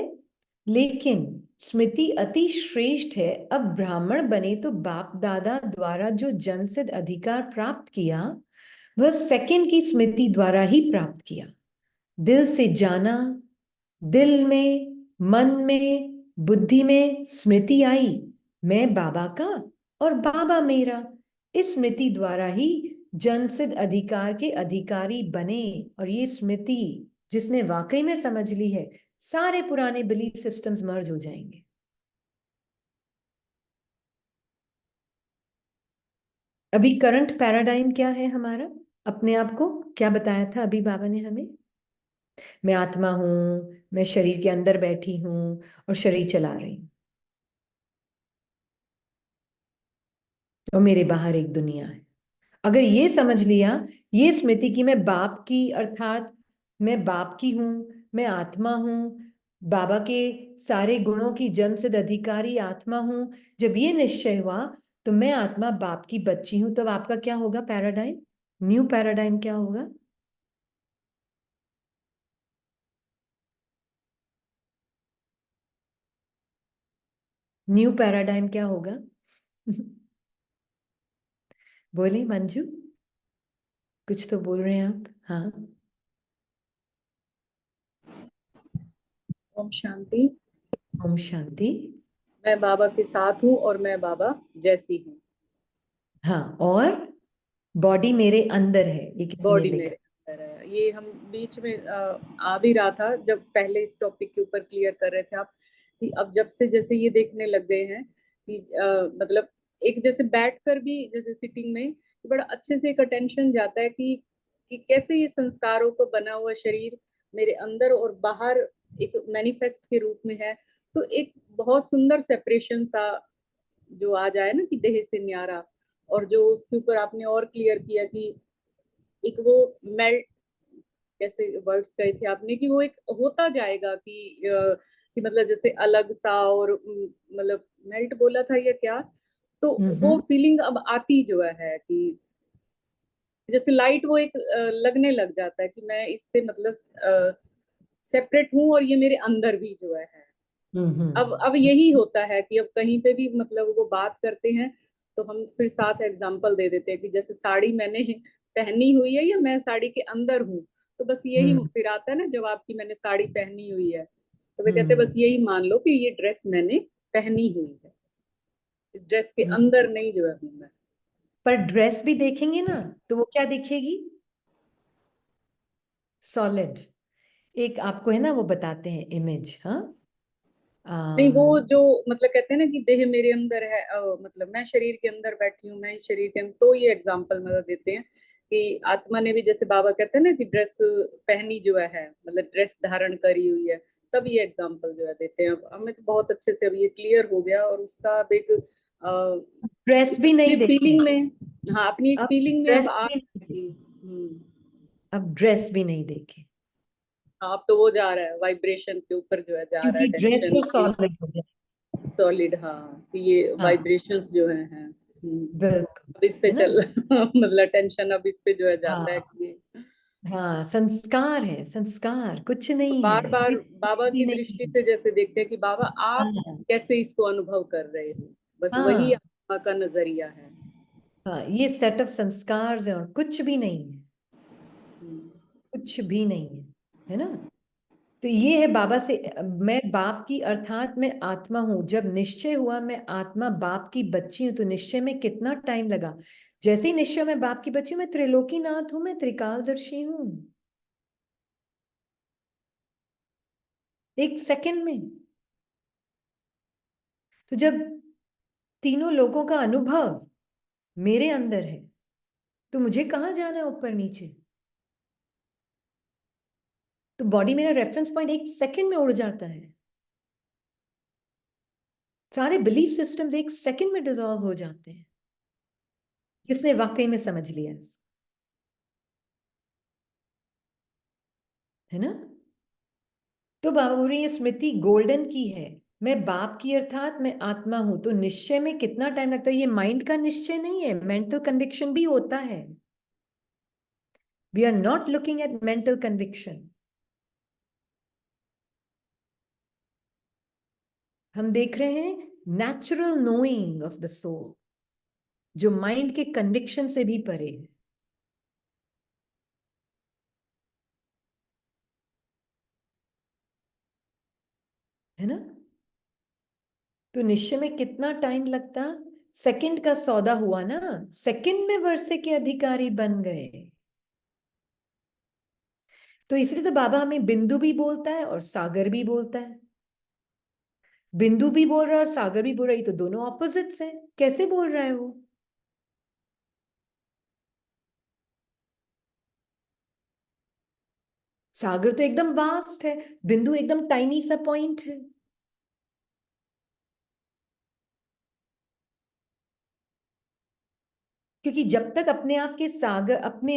लेकिन स्मृति अति श्रेष्ठ है। अब ब्राह्मण बने तो बाप दादा द्वारा जो जन्मसिद्ध अधिकार प्राप्त किया, वह सेकंड की स्मृति द्वारा ही प्राप्त किया। दिल से जाना, दिल में, मन में, बुद्धि में स्मृति आई, मैं बाबा का और बाबा मेरा। इस स्मृति द्वारा ही जन्मसिद्ध अधिकार के अधिकारी बने। और ये स्मृति जिसने वाकई में समझ ली है, सारे पुराने बिलीफ सिस्टम्स मर्ज हो जाएंगे। अभी करंट पैराडाइम क्या है हमारा? अपने आप को क्या बताया था अभी बाबा ने हमें? मैं आत्मा हूं, मैं शरीर के अंदर बैठी हूं और शरीर चला रही हूं, और मेरे बाहर एक दुनिया है। अगर ये समझ लिया, ये स्मृति की मैं बाप की, अर्थात मैं बाप की हूं, मैं आत्मा हूं, बाबा के सारे गुणों की जन्मसिद्ध अधिकारी आत्मा हूं, जब ये निश्चय हुआ तो मैं आत्मा बाप की बच्ची हूं, तब आपका क्या होगा पैराडाइम? न्यू पैराडाइम क्या होगा? न्यू पैराडाइम क्या होगा? बोलिए मंजू, कुछ तो बोल रहे हैं आप। हाँ। ओम शांति। ओम शांति। मैं बाबा के साथ हूँ और मैं बाबा जैसी हूँ। हाँ, और बॉडी मेरे अंदर है, ये किसी ने बॉडी लिखा। मेरे अंदर है। ये हम बीच में आ भी रहा था जब पहले इस टॉपिक के ऊपर क्लियर कर रहे थे आप, कि अब जब से जैसे ये देखने लग गए हैं कि मतलब एक जैसे बैठ कर भी जैसे सिटिंग में बड़ा अच्छे से एक अटेंशन जाता है कि कैसे ये संस्कारों को बना हुआ शरीर मेरे अंदर और बाहर एक मैनिफेस्ट के रूप में है। तो एक बहुत सुंदर सेपरेशन सा जो आ जाए ना कि देह से न्यारा। और जो उसके ऊपर आपने और क्लियर किया कि एक वो मेल्ट, कैसे वर्ड्स कहे थे आपने कि वो एक होता जाएगा कि मतलब जैसे अलग सा और मतलब मेल्ट बोला था या क्या, तो वो हम्म। फीलिंग अब आती जो है कि जैसे लाइट वो एक लगने लग जाता है कि मैं इससे मतलब सेपरेट हूँ और ये मेरे अंदर भी जो है। अब यही होता है कि अब कहीं पे भी मतलब वो बात करते हैं तो हम फिर साथ एग्जांपल दे देते हैं कि जैसे साड़ी मैंने पहनी हुई है या मैं साड़ी के अंदर हूँ। तो बस यही हम्म। फिर आता है ना जवाब कि मैंने साड़ी पहनी हुई है, तो वे कहते हैं हम्म। बस यही मान लो कि ये ड्रेस मैंने पहनी हुई है, इस ड्रेस के हम्म। अंदर नहीं जो है हूँ मैं। पर ड्रेस भी देखेंगे ना तो वो क्या दिखेगी? सॉलिड। एक आपको है ना वो बताते हैं इमेज, हाँ। नहीं, वो अम, जो मतलब कहते हैं ना कि देह मेरे अंदर है, मतलब मैं शरीर के अंदर बैठी हूँ, मैं इस शरीर के अंदर, तो ये एग्जाम्पल मतलब देते हैं कि आत्मा ने भी, जैसे बाबा कहते हैं ना कि ड्रेस पहनी जो है, मतलब ड्रेस धारण करी हुई है, तब ये एग्जाम्पल जो है देते हैं। अब हमें तो बहुत अच्छे से अब ये क्लियर हो गया, और उसका अब एक ड्रेस भी नहीं अपनी देखे। फीलिंग में, हाँ अपनी एक अब फीलिंग में अब ड्रेस आ भी नहीं रही। देखे। अब ड्रेस भी नहीं देखे, हाँ, अब तो वो जा रहा है वाइब्रेशन के ऊपर, जो है जा रहा है क्योंकि ड्रेस टेंशन तो की। सॉलिड हो गया। सॉलिड, हाँ, कि ये हाँ, वाइब्रेशंस जो हैं। बिल्कुल। अब इस पे है ना? चल मतलब टेंशन अब इस पे जो है जाता है हाँ, कि ये हाँ, संस्कार है, संस्कार कुछ तो नहीं बार है, बार किसी बाबा भी की नहीं दृष्टि है। से जैसे देखते हैं कि बाबा आप हाँ, कैसे इसको अनुभव कर रहे हो, बस वही हाँ, आत्मा का नजरिया है। हाँ, ये सेट ऑफ संस्कार है और कुछ भी नहीं है। हम्म, कुछ भी नहीं है। है ना? तो ये है बाबा से, मैं बाप की अर्थात मैं आत्मा हूं। जब निश्चय हुआ मैं आत्मा बाप की बच्ची हूं, तो निश्चय में कितना टाइम लगा। जैसे ही निश्चय में बाप की बच्ची हूं, मैं त्रिलोकीनाथ हूं, मैं त्रिकालदर्शी हूं, एक सेकंड में। तो जब तीनों लोगों का अनुभव मेरे अंदर है, तो मुझे कहाँ जाना है ऊपर नीचे? तो बॉडी मेरा रेफरेंस पॉइंट एक सेकंड में उड़ जाता है। सारे बिलीफ सिस्टम्स एक सेकंड में डिसॉल्व हो जाते हैं, जिसने वाकई में समझ लिया। है ना? तो बाबा बोल रही है स्मृति गोल्डन की है। मैं बाप की अर्थात मैं आत्मा हूं, तो निश्चय में कितना टाइम लगता है? ये माइंड का निश्चय नहीं है, मेंटल कन्विक्शन भी होता है। We are not looking at mental conviction. हम देख रहे हैं natural knowing of the soul, जो माइंड के कन्विक्शन से भी परे है। है ना? तो निश्चय में कितना टाइम लगता? सेकंड का सौदा हुआ ना, सेकंड में वर्षे के अधिकारी बन गए। तो इसलिए तो बाबा हमें बिंदु भी बोलता है और सागर भी बोलता है। बिंदु भी बोल रहा है और सागर भी बोल रहा है, तो दोनों ऑपोजिट्स हैं। कैसे बोल रहा है वो? सागर तो एकदम वास्ट है, बिंदु एकदम टाइनी सा पॉइंट है। क्योंकि जब तक अपने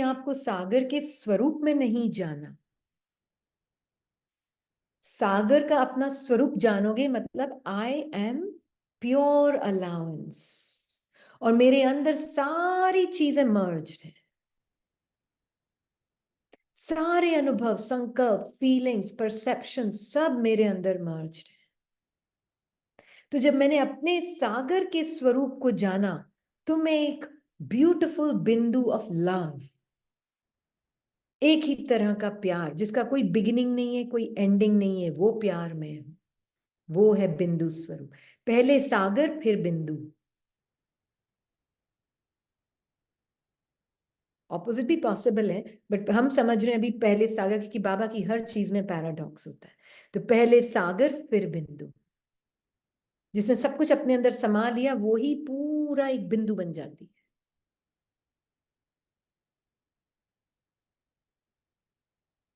आप को सागर के स्वरूप में नहीं जाना, सागर का अपना स्वरूप जानोगे, मतलब आई एम प्योर अलाउंस, और मेरे अंदर सारी चीजें मर्ज्ड है। सारे अनुभव, संकल्प, फीलिंग्स, परसेप्शन सब मेरे अंदर मर्ज्ड है। तो जब मैंने अपने सागर के स्वरूप को जाना, तो मैं एक ब्यूटीफुल बिंदु ऑफ लव, एक ही तरह का प्यार जिसका कोई बिगिनिंग नहीं है, कोई एंडिंग नहीं है, वो प्यार में हूं। वो है बिंदु स्वरूप। पहले सागर फिर बिंदु। ऑपोजिट भी पॉसिबल है, बट हम समझ रहे हैं अभी पहले सागर, क्योंकि बाबा की हर चीज में पैराडॉक्स होता है। तो पहले सागर फिर बिंदु। जिसने सब कुछ अपने अंदर समा लिया, वो ही पूरा एक बिंदु बन जाती है।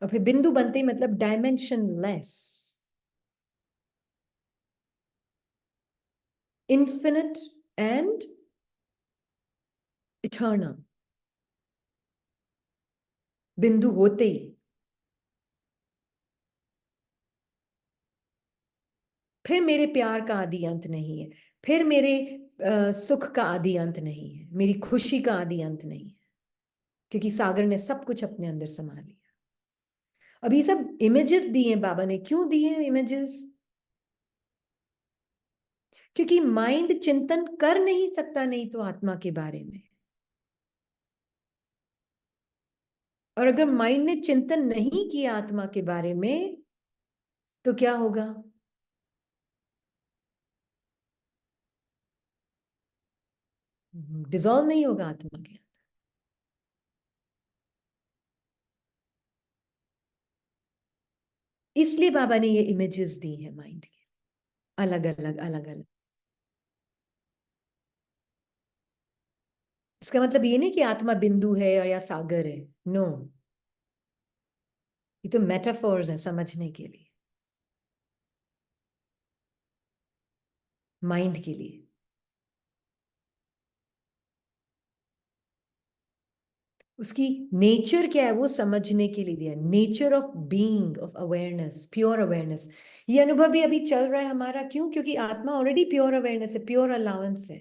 और फिर बिंदु बनते ही मतलब dimension less, infinite and eternal. बिंदु होते ही फिर मेरे प्यार का आदि अंत नहीं है, फिर मेरे सुख का आदि अंत नहीं है, मेरी खुशी का आदि अंत नहीं है, क्योंकि सागर ने सब कुछ अपने अंदर समा लिया। अब ये सब इमेजेस दिए बाबा ने, क्यों दिए इमेजेस? क्योंकि माइंड चिंतन कर नहीं सकता नहीं तो आत्मा के बारे में। और अगर माइंड ने चिंतन नहीं किया आत्मा के बारे में, तो क्या होगा? डिसॉल्व नहीं होगा आत्मा के अंदर। इसलिए बाबा ने ये इमेजेस दी है माइंड के, अलग अलग अलग अलग। इसका मतलब ये नहीं कि आत्मा बिंदु है या सागर है, नो। ये तो मेटाफोर्स है समझने के लिए, माइंड के लिए। उसकी नेचर क्या है वो समझने के लिए दिया, nature of being, of awareness, pure awareness. ये अनुभव भी अभी चल रहा है हमारा, क्यों? क्योंकि आत्मा ऑलरेडी प्योर अवेयरनेस है, प्योर अलाउंस है।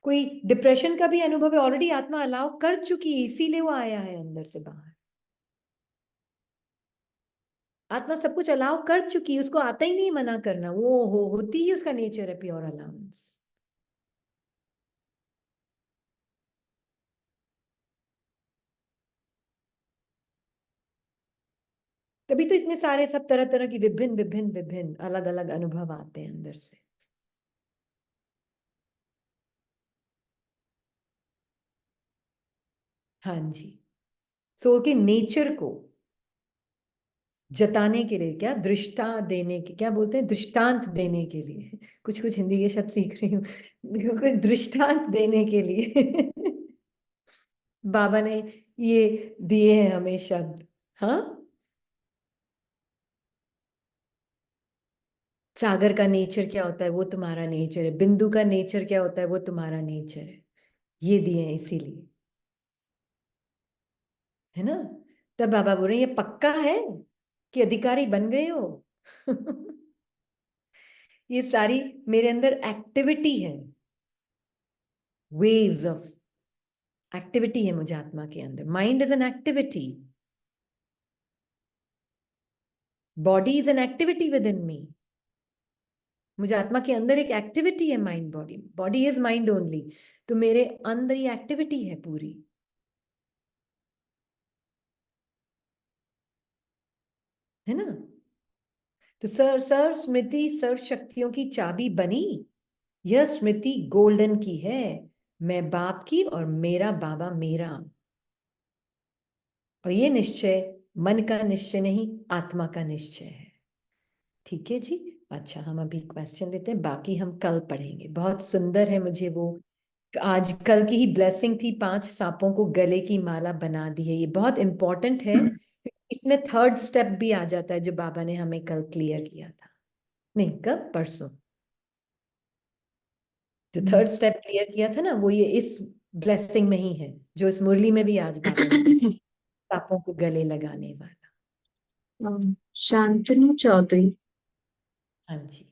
कोई डिप्रेशन का भी अनुभव है, ऑलरेडी आत्मा अलाउ कर चुकी है, इसीलिए वो आया है अंदर से बाहर। आत्मा सब कुछ अलाउ कर चुकी है, उसको आता ही नहीं मना करना, वो होती ही उसका नेचर है प्योर अलाउंस। तभी तो इतने सारे सब तरह तरह की विभिन्न विभिन्न विभिन्न अलग अलग अनुभव आते हैं अंदर से। हाँ जी, सोल के नेचर को जताने के लिए, क्या दृष्टा देने के, क्या बोलते हैं, दृष्टांत देने के लिए। कुछ कुछ हिंदी के शब्द सीख रही हूँ। कोई दृष्टांत देने के लिए बाबा ने ये दिए हैं हमें शब्द। हाँ, सागर का नेचर क्या होता है वो तुम्हारा नेचर है, बिंदु का नेचर क्या होता है वो तुम्हारा नेचर है, ये दिए हैं इसीलिए, है ना? तब बाबा बोल रहे हैं ये पक्का है कि अधिकारी बन गए हो। ये सारी मेरे अंदर एक्टिविटी है, वेव्स ऑफ एक्टिविटी है मुझे आत्मा के अंदर। Mind is an activity, body is an activity within मी। मुझे आत्मा के अंदर एक एक्टिविटी है, mind body, body is mind only. तो मेरे अंदर ये एक्टिविटी है पूरी, है ना? तो सर स्मृति सर्व शक्तियों की चाबी बनी। यह स्मृति गोल्डन की है, मैं बाप की और मेरा बाबा मेरा। और ये निश्चय मन का निश्चय नहीं, आत्मा का निश्चय है। ठीक है जी। अच्छा, हम अभी क्वेश्चन लेते हैं, बाकी हम कल पढ़ेंगे। बहुत सुंदर है, मुझे वो आज कल की ही ब्लेसिंग थी, 5 सांपों को गले की माला बना दी है। ये बहुत इंपॉर्टेंट है, इसमें थर्ड स्टेप भी आ जाता है जो बाबा ने हमें कल क्लियर किया था। नहीं, कब? परसों। जो थर्ड स्टेप क्लियर किया था ना, वो ये इस ब्लेसिंग में ही है, जो इस मुरली में भी आज बाबा ने सांपों को गले लगाने वाला। शांतनु चौधरी। हाँ जी।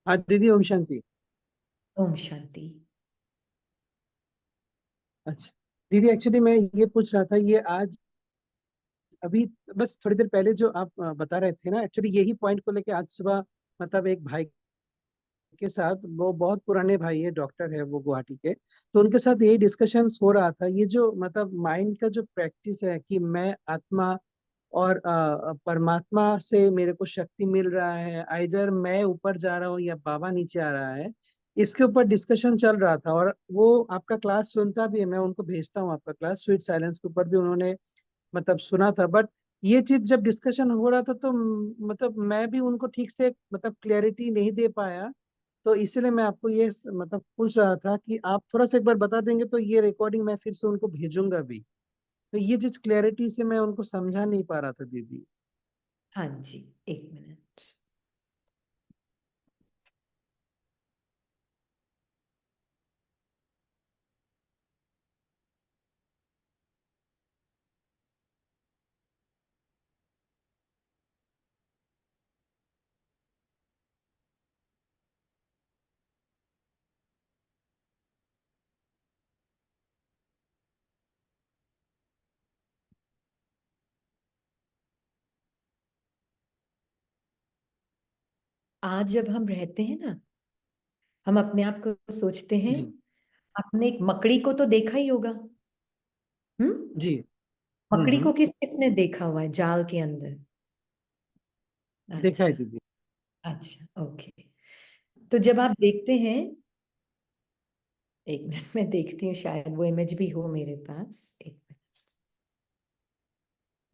हाँ दीदी, ओम शांति। ओम शांति। अच्छा दीदी, एक्चुअली मैं ये पूछ रहा था, ये आज अभी बस थोड़ी देर पहले जो आप बता रहे थे ना, एक्चुअली यही पॉइंट को लेके आज सुबह मतलब एक भाई के साथ, वो बहुत पुराने भाई है, डॉक्टर है वो गुवाहाटी के, तो उनके साथ यही डिस्कशन हो रहा था। ये जो मतलब माइंड का जो प्रैक्टिस है कि मैं आत्मा और परमात्मा से मेरे को शक्ति मिल रहा है, आइदर मैं ऊपर जा रहा हूँ या बाबा नीचे आ रहा है, इसके ऊपर डिस्कशन चल रहा था। और वो आपका क्लास सुनता भी है, मैं उनको भेजता हूँ आपका क्लास, स्वीट साइलेंस के ऊपर भी उन्होंने मतलब सुना था। बट ये चीज जब डिस्कशन हो रहा था तो मतलब मैं भी उनको ठीक से मतलब क्लैरिटी नहीं दे पाया। तो इसलिए मैं आपको ये मतलब पूछ रहा था कि आप थोड़ा सा एक बार बता देंगे तो ये रिकॉर्डिंग मैं फिर से उनको भेजूंगा भी। तो ये जिस क्लैरिटी से मैं उनको समझा नहीं पा रहा था दीदी। हाँ जी, 1 मिनट। आज जब हम रहते हैं ना, हम अपने आप को सोचते हैं, जी आपने एक मकड़ी को तो देखा ही होगा। जी। मकड़ी को हम्म। किसने देखा हुआ है जाल के अंदर? देखा है अच्छा, दीदी। अच्छा, ओके। तो जब आप देखते हैं, एक मिनट में देखती हूँ, शायद वो इमेज भी हो मेरे पास, एक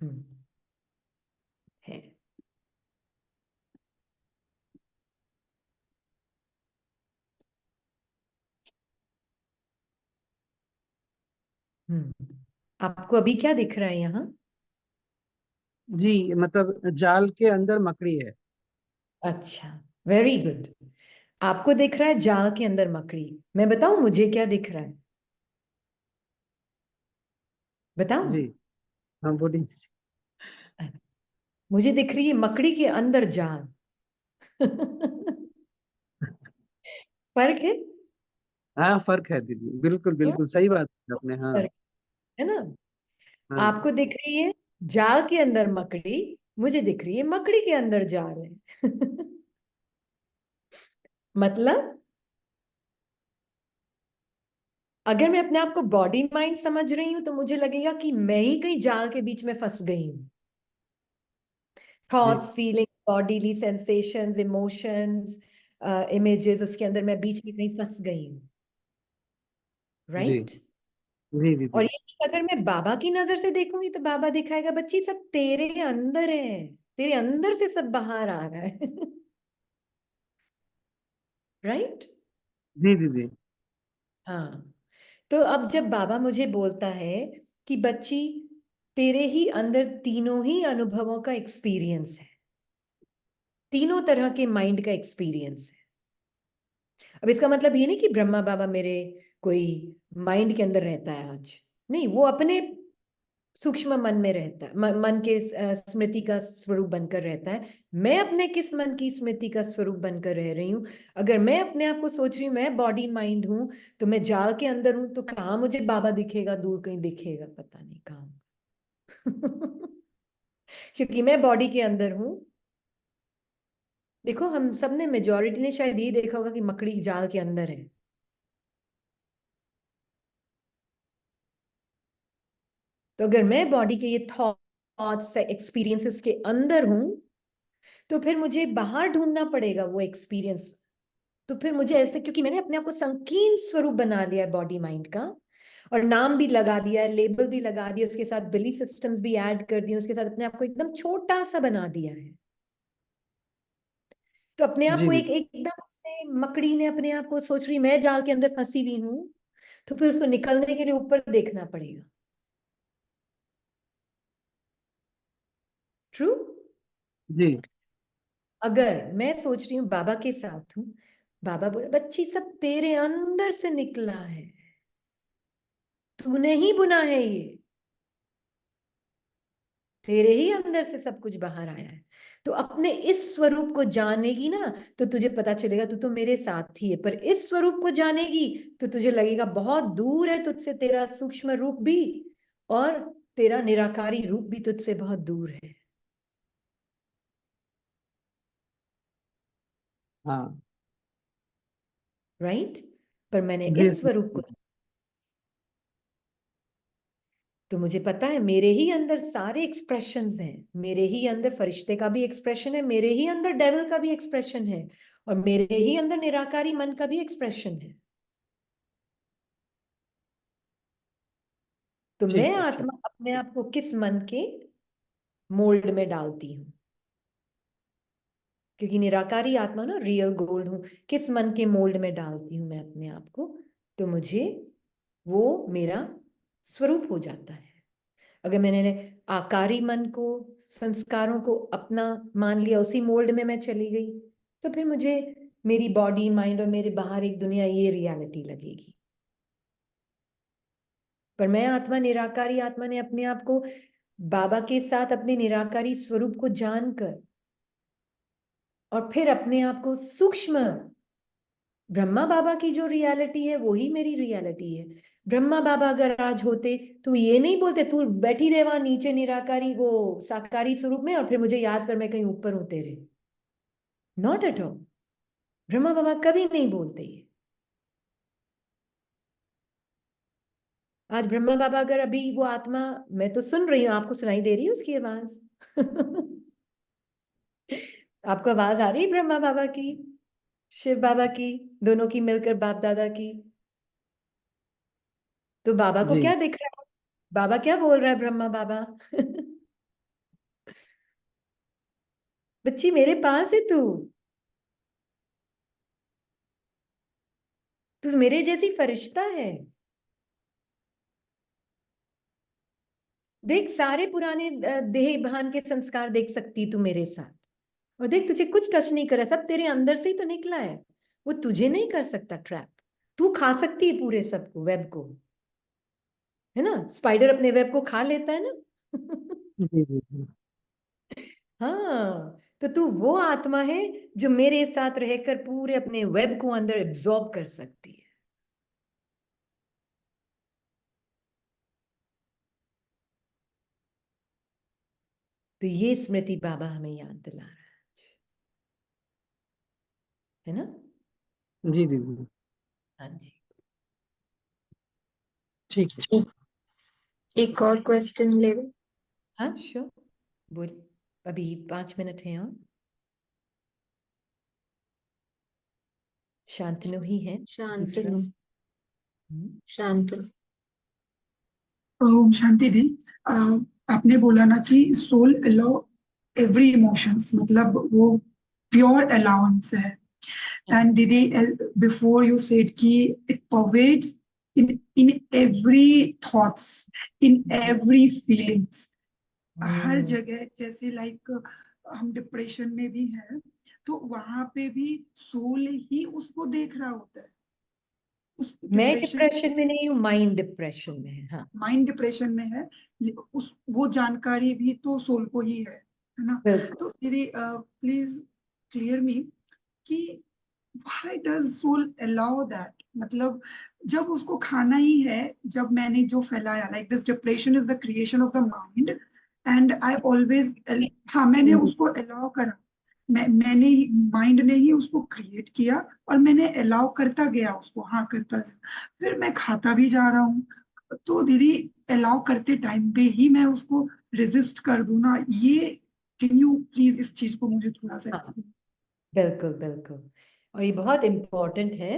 मिनट। है। आपको अभी क्या दिख रहा है यहाँ? जी, मतलब जाल के अंदर मकड़ी है। अच्छा, वेरी गुड। आपको दिख रहा है जाल के अंदर मकड़ी। मैं बताऊं मुझे क्या दिख रहा है? बताऊं? जी, हाँ बोलिए। अच्छा, मुझे दिख रही है मकड़ी के अंदर जाल। फर्क है। हाँ, फर्क है दीदी, बिल्कुल हाँ, बिल्कुल सही बात है आपने। हाँ फर्क है ना। हाँ। आपको दिख रही है जाल के अंदर मकड़ी, मुझे दिख रही है मकड़ी के अंदर जाल है। मतलब अगर मैं अपने आप को बॉडी माइंड समझ रही हूं तो मुझे लगेगा कि मैं ही कहीं जाल के बीच में फंस गई हूं। जी thoughts, feelings, bodily sensations, emotions, images, उसके अंदर मैं बीच में कहीं फंस गई हूँ। जी राइट। जी और दीदी। ये अगर मैं बाबा की नजर से देखूंगी तो बाबा दिखाएगा बच्ची सब तेरे अंदर है, तेरे अंदर से सब बाहर आ रहा है। राइट। जी दीदी। हाँ। तो अब जब बाबा मुझे बोलता है कि बच्ची तेरे ही अंदर तीनों ही अनुभवों का एक्सपीरियंस है, तीनों तरह के माइंड का एक्सपीरियंस है। अब इसका मतलब ये नहीं कि ब्रह्मा बाबा मेरे कोई माइंड के अंदर रहता है आज। नहीं, वो अपने सूक्ष्म मन में रहता है, मन के स्मृति का स्वरूप बनकर रहता है। मैं अपने किस मन की स्मृति का स्वरूप बनकर रह रही हूँ। अगर मैं अपने आप को सोच रही हूँ मैं बॉडी माइंड हूँ, तो मैं जाल के अंदर हूँ, तो कहाँ मुझे बाबा दिखेगा? दूर कहीं दिखेगा, पता नहीं कहाँ। क्योंकि मैं बॉडी के अंदर हूँ। देखो, हम सबने, मेजोरिटी ने शायद ये देखा होगा कि मकड़ी जाल के अंदर है। तो अगर मैं बॉडी के ये थॉट्स एक्सपीरियंसेस के अंदर हूं, तो फिर मुझे बाहर ढूंढना पड़ेगा वो एक्सपीरियंस। तो फिर मुझे ऐसे, क्योंकि मैंने अपने आप को संकीर्ण स्वरूप बना लिया है बॉडी माइंड का, और नाम भी लगा दिया है, लेबल भी लगा दिया, उसके साथ बिलीफ सिस्टम्स भी ऐड कर दिए, उसके साथ अपने आप को एकदम छोटा सा बना दिया है। तो अपने आप जी को दीदी। एकदम से मकड़ी ने अपने आप को सोच रही मैं जाल के अंदर फंसी हुई हूँ, तो फिर उसको निकलने के लिए ऊपर देखना पड़ेगा। ट्रू। जी अगर मैं सोच रही हूँ बाबा के साथ हूँ, बाबा बोले बच्ची सब तेरे अंदर से निकला है, तूने ही बुना है ये, तेरे ही अंदर से सब कुछ बाहर आया है। तो अपने इस स्वरूप को जानेगी ना, तो तुझे पता चलेगा तू तो मेरे साथ ही है। पर इस स्वरूप को जानेगी तो तुझे लगेगा बहुत दूर है तुझसे तेरा सूक्ष्म रूप भी, और तेरा निराकारी रूप भी तुझसे बहुत दूर है। हाँ। राइट। पर मैंने जी इस स्वरूप को, तो मुझे पता है मेरे ही अंदर सारे एक्सप्रेशंस हैं। मेरे ही अंदर फरिश्ते का भी एक्सप्रेशन है, मेरे ही अंदर डेविल का भी एक्सप्रेशन है, और मेरे ही अंदर निराकारी मन का भी एक्सप्रेशन है। तो मैं ठीक है, ठीक। आत्मा अपने आप को किस मन के मोल्ड में डालती हूँ? क्योंकि निराकारी आत्मा ना, रियल गोल्ड हूँ, किस मन के मोल्ड में डालती हूँ मैं अपने आप को, तो मुझे वो मेरा स्वरूप हो जाता है। अगर मैंने आकारी मन को, संस्कारों को अपना मान लिया, उसी मोल्ड में मैं चली गई, तो फिर मुझे मेरी बॉडी माइंड और मेरे बाहर एक दुनिया, ये रियलिटी लगेगी। पर मैं आत्मा, निराकारी आत्मा ने अपने आप को बाबा के साथ अपने निराकारी स्वरूप को जानकर, और फिर अपने आप को सूक्ष्म ब्रह्मा बाबा की जो रियलिटी है वो ही मेरी रियलिटी है। ब्रह्मा बाबा अगर आज होते तो ये नहीं बोलते तू बैठी रहे वहां नीचे निराकारी वो साकारी स्वरूप में, और फिर मुझे याद कर मैं कहीं ऊपर हूं तेरे। Not at all. Brahma Baba कभी नहीं बोलते ये। आज ब्रह्मा बाबा अगर अभी वो आत्मा, मैं तो सुन रही हूँ, आपको सुनाई दे रही है उसकी आवाज? आपको आवाज आ रही ब्रह्मा बाबा की, शिव बाबा की, दोनों की मिलकर बाप दादा की? तो बाबा को जी क्या दिख रहा है? बाबा क्या बोल रहा है ब्रह्मा बाबा? बच्ची मेरे पास है तू, तू मेरे जैसी फरिश्ता है। देख सारे पुराने देह भान के संस्कार देख सकती तू मेरे साथ, और देख तुझे कुछ टच नहीं करा, सब तेरे अंदर से ही तो निकला है। वो तुझे नहीं कर सकता ट्रैप। तू खा सकती है पूरे सबको, वेब को, है ना? स्पाइडर अपने वेब को खा लेता है ना। जी जी जी। हाँ, तो तू वो आत्मा है जो मेरे साथ रहकर पूरे अपने वेब को अंदर एब्जॉर्ब कर सकती है। तो ये स्मृति बाबा हमें याद दिला रहा है ना? जी दीदी। हाँ जी। ठीक है। ठीक। एक और क्वेश्चन ले लो। हाँ श्योर, बोल। अभी 5 मिनट है। हाँ, शांतनु ही है तीसरा। शांतनु। शांतनु। ओम शांति दी। अ, आपने बोला ना कि सोल अलाउ एवरी इमोशंस, मतलब वो प्योर अलाउंस है। एंड दीदी, बिफोर यू सेड कि it pervades in in every thoughts, in every feelings, हर जगह। जैसे लाइक हम डिप्रेशन में भी हैं तो वहां पे भी सोल ही उसको देख रहा होता है, उस मैं डिप्रेशन। डिप्रेशन में नहीं हूँ, माइंड डिप्रेशन में है। हाँ माइंड डिप्रेशन में है, उस वो जानकारी भी तो सोल को ही है ना? बिल्कुल। तो दीदी प्लीज क्लियर मी कि why does soul allow that, मतलब जब उसको खाना ही है, जब मैंने जो फैलाया like this depression is the creation of the mind and I always, हाँ मैंने उसको अलाउ करा, मैंने ही, माइंड ने ही उसको क्रिएट किया और मैंने अलाउ करता गया उसको, हाँ करता जा, फिर मैं खाता भी जा रहा हूँ। तो दीदी अलाउ करते टाइम पे ही मैं उसको रेजिस्ट कर दूं ना, ये कैन यू प्लीज इस चीज को मुझे थोड़ा सा हाँ explain? बिल्कुल बिल्कुल, और ये बहुत इम्पोर्टेंट है।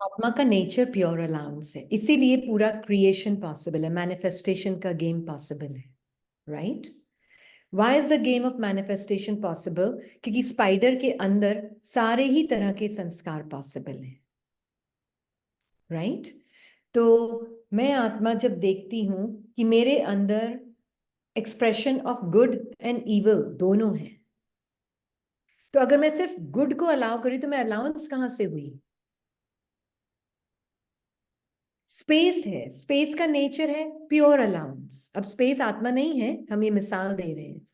आत्मा का नेचर प्योर अलाउंस है, इसीलिए पूरा क्रिएशन पॉसिबल है, मैनिफेस्टेशन का गेम पॉसिबल है, right? Why is the game of manifestation possible? क्योंकि स्पाइडर के अंदर सारे ही तरह के संस्कार पॉसिबल हैं, राइट? तो मैं आत्मा जब देखती हूं कि मेरे अंदर expression of good and evil दोनों है, तो अगर मैं सिर्फ गुड को अलाउ करी तो मैं अलाउंस कहां से हुई? स्पेस है, स्पेस का नेचर है प्योर अलाउंस। अब स्पेस आत्मा नहीं है, हम ये मिसाल दे रहे हैं।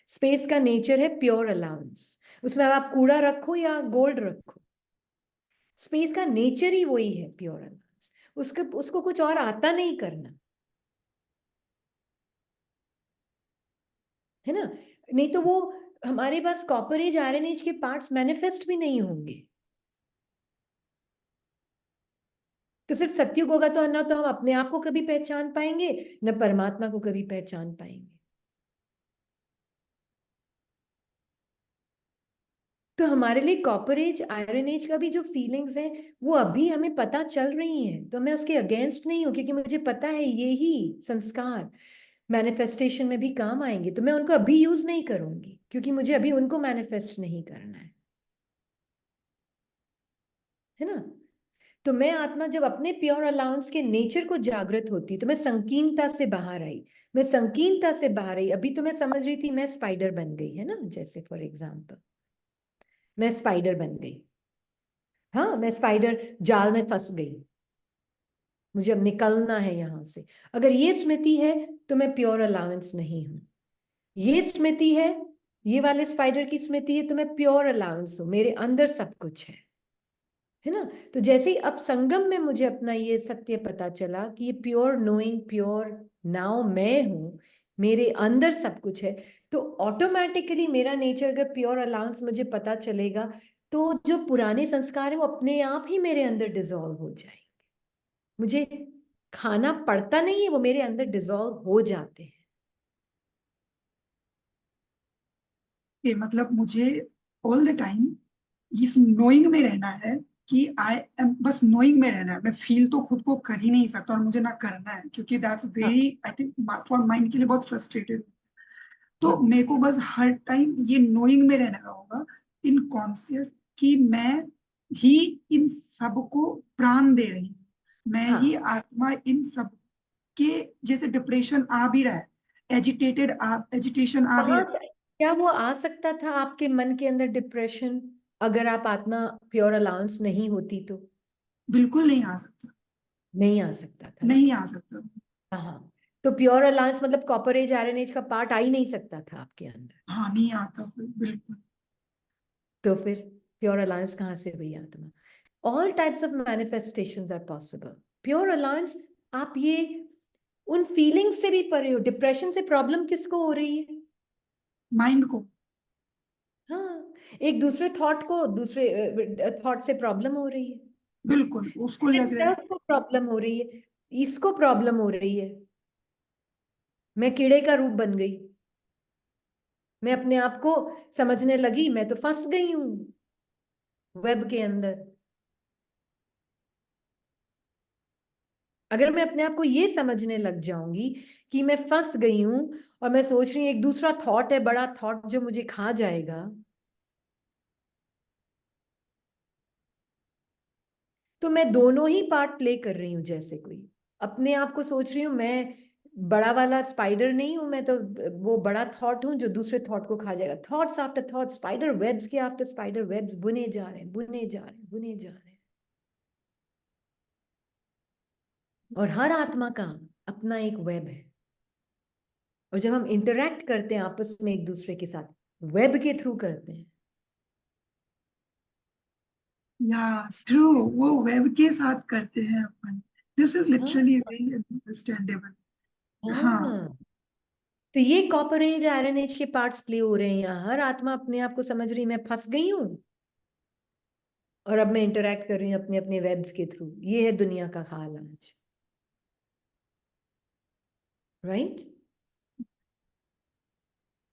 स्पेस का नेचर है प्योर अलाउंस। उसमें अब आप कूड़ा रखो या गोल्ड रखो, स्पेस का नेचर ही वही है, प्योर अलाउंस। उसको कुछ और आता नहीं करना, है ना? नहीं तो वो हमारे पास कॉपर एज आयरन एज के पार्ट्स मैनिफेस्ट भी नहीं होंगे। तो सिर्फ सत्युग होगा तो ना तो हम अपने आप को कभी पहचान पाएंगे, न परमात्मा को कभी पहचान पाएंगे। तो हमारे लिए कॉपर एज आयरन एज का भी जो फीलिंग्स हैं वो अभी हमें पता चल रही हैं, तो मैं उसके अगेंस्ट नहीं हूं, क्योंकि मुझे पता है ये ही संस्कार मैनिफेस्टेशन में भी काम आएंगे। तो मैं उनको अभी यूज नहीं करूंगी, क्योंकि मुझे अभी उनको मैनिफेस्ट नहीं करना है ना? तो मैं आत्मा जब अपने प्योर अलाउंस के नेचर को जागृत होती तो मैं संकीर्णता से बाहर आई। मैं संकीर्णता से बाहर आई। अभी तो मैं समझ रही थी मैं स्पाइडर बन गई, है ना? जैसे फॉर एग्जाम्पल मैं स्पाइडर बन गई। हाँ, मैं स्पाइडर जाल में फंस गई, मुझे अब निकलना है यहां से। अगर ये स्मृति है तो मैं प्योर अलाउंस नहीं हूं। ये स्मृति है, ये वाले स्पाइडर की स्मृति है तो मैं प्योर अलाउंस हूं, मेरे अंदर सब कुछ है ना? तो जैसे ही अब संगम में मुझे अपना ये सत्य पता चला कि ये प्योर नोइंग, प्योर नाउ मैं हूं, मेरे अंदर सब कुछ है, तो ऑटोमेटिकली मेरा नेचर, अगर प्योर अलाउंस मुझे पता चलेगा तो जो पुराने संस्कार है वो अपने आप ही मेरे अंदर डिसॉल्व हो जाएंगे। मुझे खाना पड़ता नहीं है, वो मेरे अंदर डिसॉल्व हो जाते हैं। कि मतलब मुझे ऑल द टाइम इस नोइंग में रहना है कि आई एम, बस नोइंग में रहना है। मैं फील तो खुद को कर ही नहीं सकता और मुझे ना करना है, क्योंकि दैट्स हाँ very, I think for mind के लिए बहुत फ्रस्ट्रेटेड। तो हाँ मेरे को बस हर टाइम ये नोइंग में रहने का होगा, इन कॉन्शियस, कि मैं ही इन सब को प्राण दे रही हूँ, मैं ही हाँ आत्मा इन सब के। जैसे डिप्रेशन आ भी रहा है, एजिटेशन आ भी कहाँ रहा है, क्या वो आ सकता था आपके मन के अंदर डिप्रेशन, अगर आप आत्मा प्योर अलाउंस नहीं होती तो? बिल्कुल नहीं आ सकता, नहीं आ सकता था ना। नहीं आ सकता। हाँ, तो प्योर अलायंस मतलब कॉपर एज आयरन एज का पार्ट आ ही नहीं सकता था आपके अंदर। हाँ, नहीं आता फिर, बिल्कुल। तो फिर प्योर अलायंस कहाँ से हुई आत्मा? All types of manifestations are possible. Pure alliance, आप ये उन फीलिंग्स से भी परे हो। डिप्रेशन से प्रॉब्लम किसको हो रही है? माइंड को। हाँ, एक दूसरे थॉट को, दूसरे थॉट से प्रॉब्लम हो रही है, बिल्कुल, उसको लग रहा है। सेल्फ को प्रॉब्लम हो रही है, इसको प्रॉब्लम हो रही है। मैं कीड़े का रूप बन गई, मैं अपने आप को समझने लगी मैं तो फंस गई हूं वेब के अंदर। अगर मैं अपने आप को ये समझने लग जाऊंगी कि मैं फंस गई हूं और मैं सोच रही हूँ एक दूसरा थॉट है, बड़ा थॉट जो मुझे खा जाएगा, तो मैं दोनों ही पार्ट प्ले कर रही हूँ। जैसे कोई अपने आप को सोच रही हूँ मैं बड़ा वाला स्पाइडर नहीं हूं, मैं तो वो बड़ा थॉट हूं जो दूसरे थॉट को खा जाएगा। Thoughts after thought, spider webs के आफ्टर स्पाइडर वेब्स बुने जा रहे हैं, बुने जा रहे हैं, बुने जा रहे हैं। और हर आत्मा का अपना एक वेब है, और जब हम इंटरैक्ट करते हैं आपस में एक दूसरे के साथ, वेब के थ्रू करते हैं। या ट्रू, वो वेब के साथ करते हैं अपन। दिस इज हाँ लिटरली वेरी अंडरस्टैंडेबल। हाँ। हाँ, तो ये कॉपर एज आयरन एज के पार्ट्स प्ले हो रहे हैं यहाँ। हर आत्मा अपने आप को समझ रही मैं फंस गई हूँ, और अब मैं इंटरैक्ट कर रही हूँ अपने अपने वेब्स के थ्रू। ये है दुनिया का हाल आज, राइट?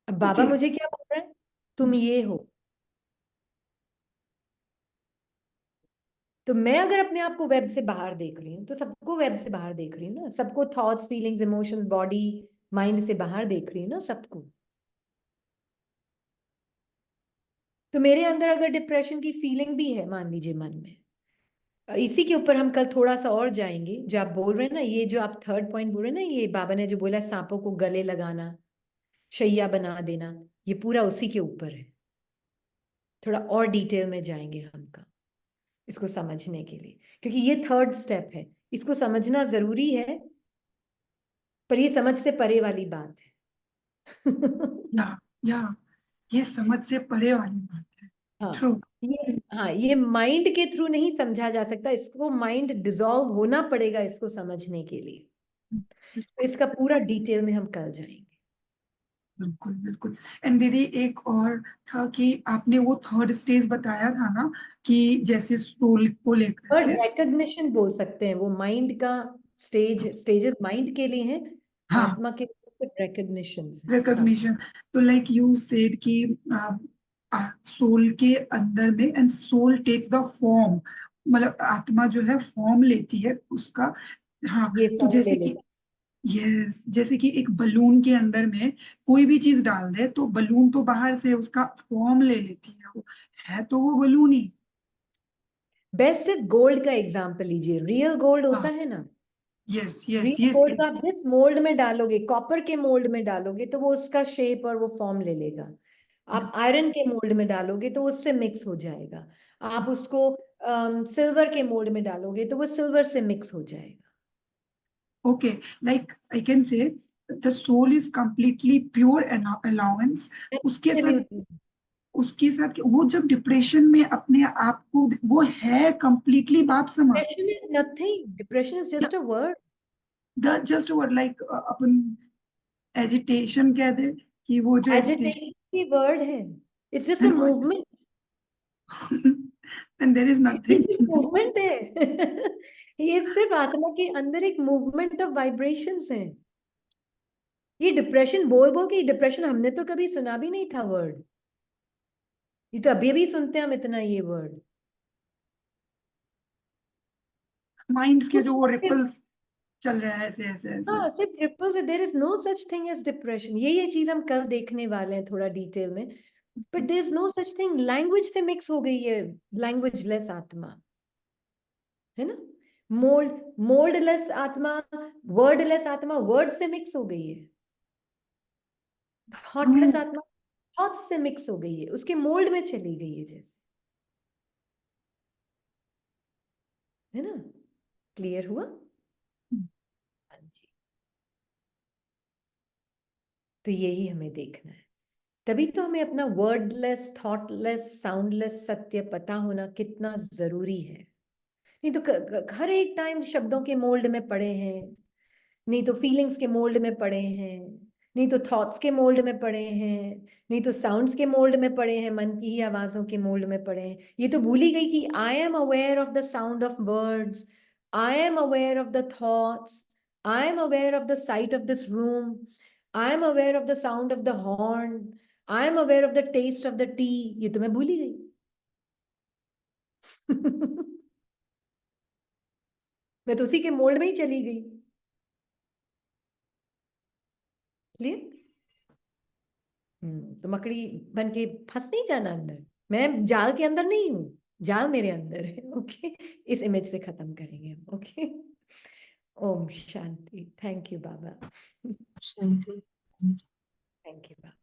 अब बाबा ओके। मुझे क्या बोल रहे हैं? तुम ये हो। तो मैं अगर अपने आप को वेब से बाहर देख रही हूँ तो सबको वेब से बाहर देख रही हूँ ना, सबको thoughts, feelings, emotions, body, mind से बाहर देख रही हूँ ना सबको। तो मेरे अंदर अगर डिप्रेशन की फीलिंग भी है मान लीजिए मन में, इसी के ऊपर हम कल थोड़ा सा और जाएंगे। जो आप बोल रहे हैं ना, ये जो आप थर्ड पॉइंट बोल रहे हैं ना, ये बाबा ने जो बोला सांपों को गले लगाना, शैया बना देना, ये पूरा उसी के ऊपर है। थोड़ा और डिटेल में जाएंगे हम का इसको समझने के लिए, क्योंकि ये थर्ड स्टेप है। इसको समझना जरूरी है, पर ये समझ से परे वाली बात है। या ये समझ से परे वाली बात है। हाँ, ट्रू। ये माइंड के थ्रू नहीं समझा जा सकता, इसको माइंड डिसॉल्व होना पड़ेगा इसको समझने के लिए। तो इसका पूरा डिटेल में हम कल जाएंगे। बिल्कुल बिल्कुल। एंड दीदी एक और था कि आपने वो थर्ड स्टेज बताया था ना, कि जैसे सोल को लेकर वर्ड के। रिकग्निशन बोल सकते हैं, वो माइंड का स्टेजेस माइंड के लिए हैं, हाँ, आत्मा के रिकग्निशन है। हाँ, रिकग्निशन। तो लाइक यू सेड कि सोल के अंदर में, and soul takes the form, मतलब आत्मा जो है फॉर्म लेती है उसका। हाँ। ये तो फॉर्म ले जैसे कि, लेगा। यस, जैसे कि एक बलून के अंदर में कोई भी चीज डाल दे तो बलून तो बाहर से उसका फॉर्म ले लेती है, वो है तो वो balloon he. Best is gold का एग्जांपल लीजिए। रियल गोल्ड होता हाँ, है ना, yes yes real yes gold का यस। आप जिस मोल्ड में डालोगे, कॉपर के मोल्ड में डालोगे तो वो उसका शेप और वो फॉर्म ले लेगा। आप आयरन के मोल्ड में डालोगे तो उससे मिक्स हो जाएगा। आप उसको सिल्वर के मोल्ड में डालोगे तो वो सिल्वर से मिक्स हो जाएगा। Okay, like I can say the soul is completely pure allowance. उसके साथ, Absolutely. उसके साथ वो जब डिप्रेशन में अपने आप को, वो है कंप्लीटली बाप समा। Depression is nothing. Depression is just a word. The just word like upon agitation कह दे, कि वो जो एजिटेशन, Agitation की word है. It's just a movement. And there is ये नथिंग। सिर्फ movement है. ये सिर्फ आत्मा के अंदर एक movement of vibrations है. ये डिप्रेशन बोल बोल के, डिप्रेशन हमने तो कभी सुना भी नहीं था वर्ड. ये तो अभी अभी सुनते हैं हम इतना ये वर्ड। माइंड्स के जो वो रिपल्स चल रहा है ऐसे ऐसे ऐसे। हाँ, सिर्फ रिपल्स है, there is no such thing as depression. ये चीज हम कल देखने वाले हैं थोड़ा डिटेल में, but there is no such thing. Language से मिक्स हो गई है, लैंग्वेज लेस आत्मा, है ना। मोल्ड लेस आत्मा, वर्ड लेस आत्मा वर्ड से मिक्स हो गई है। थॉटलेस आत्मा थॉट से मिक्स हो गई है, उसके मोल्ड में चली गई है जैसे, है ना। क्लियर हुआ? हाँ जी। तो यही हमें देखना है, तभी तो हमें अपना वर्डलेस, थॉटलेस, साउंडलेस सत्य पता होना कितना जरूरी है। नहीं तो हर एक टाइम शब्दों के मोल्ड में पड़े हैं, नहीं तो फीलिंग्स के मोल्ड में पड़े हैं, नहीं तो थॉट्स के मोल्ड में पड़े हैं, नहीं तो साउंड्स के मोल्ड में पड़े हैं, मन की ही आवाजों के मोल्ड में पड़े हैं। ये तो भूल ही गई कि I am aware of the sound of words, I am aware of the thoughts, I am aware of the sight of this room, I am aware of the sound of the horn, I am aware of the taste of the tea. ये तो मैं भूल ही गई। मैं तो उसी के मोल्ड में ही चली गई। क्लियर? तो मकड़ी बन के फंस नहीं जाना अंदर, मैं जाल के अंदर नहीं हूं, जाल मेरे अंदर है। ओके, इस इमेज से खत्म करेंगे हम। ओके, ओम शांति। थैंक यू बाबा। शांति। Thank you Baba.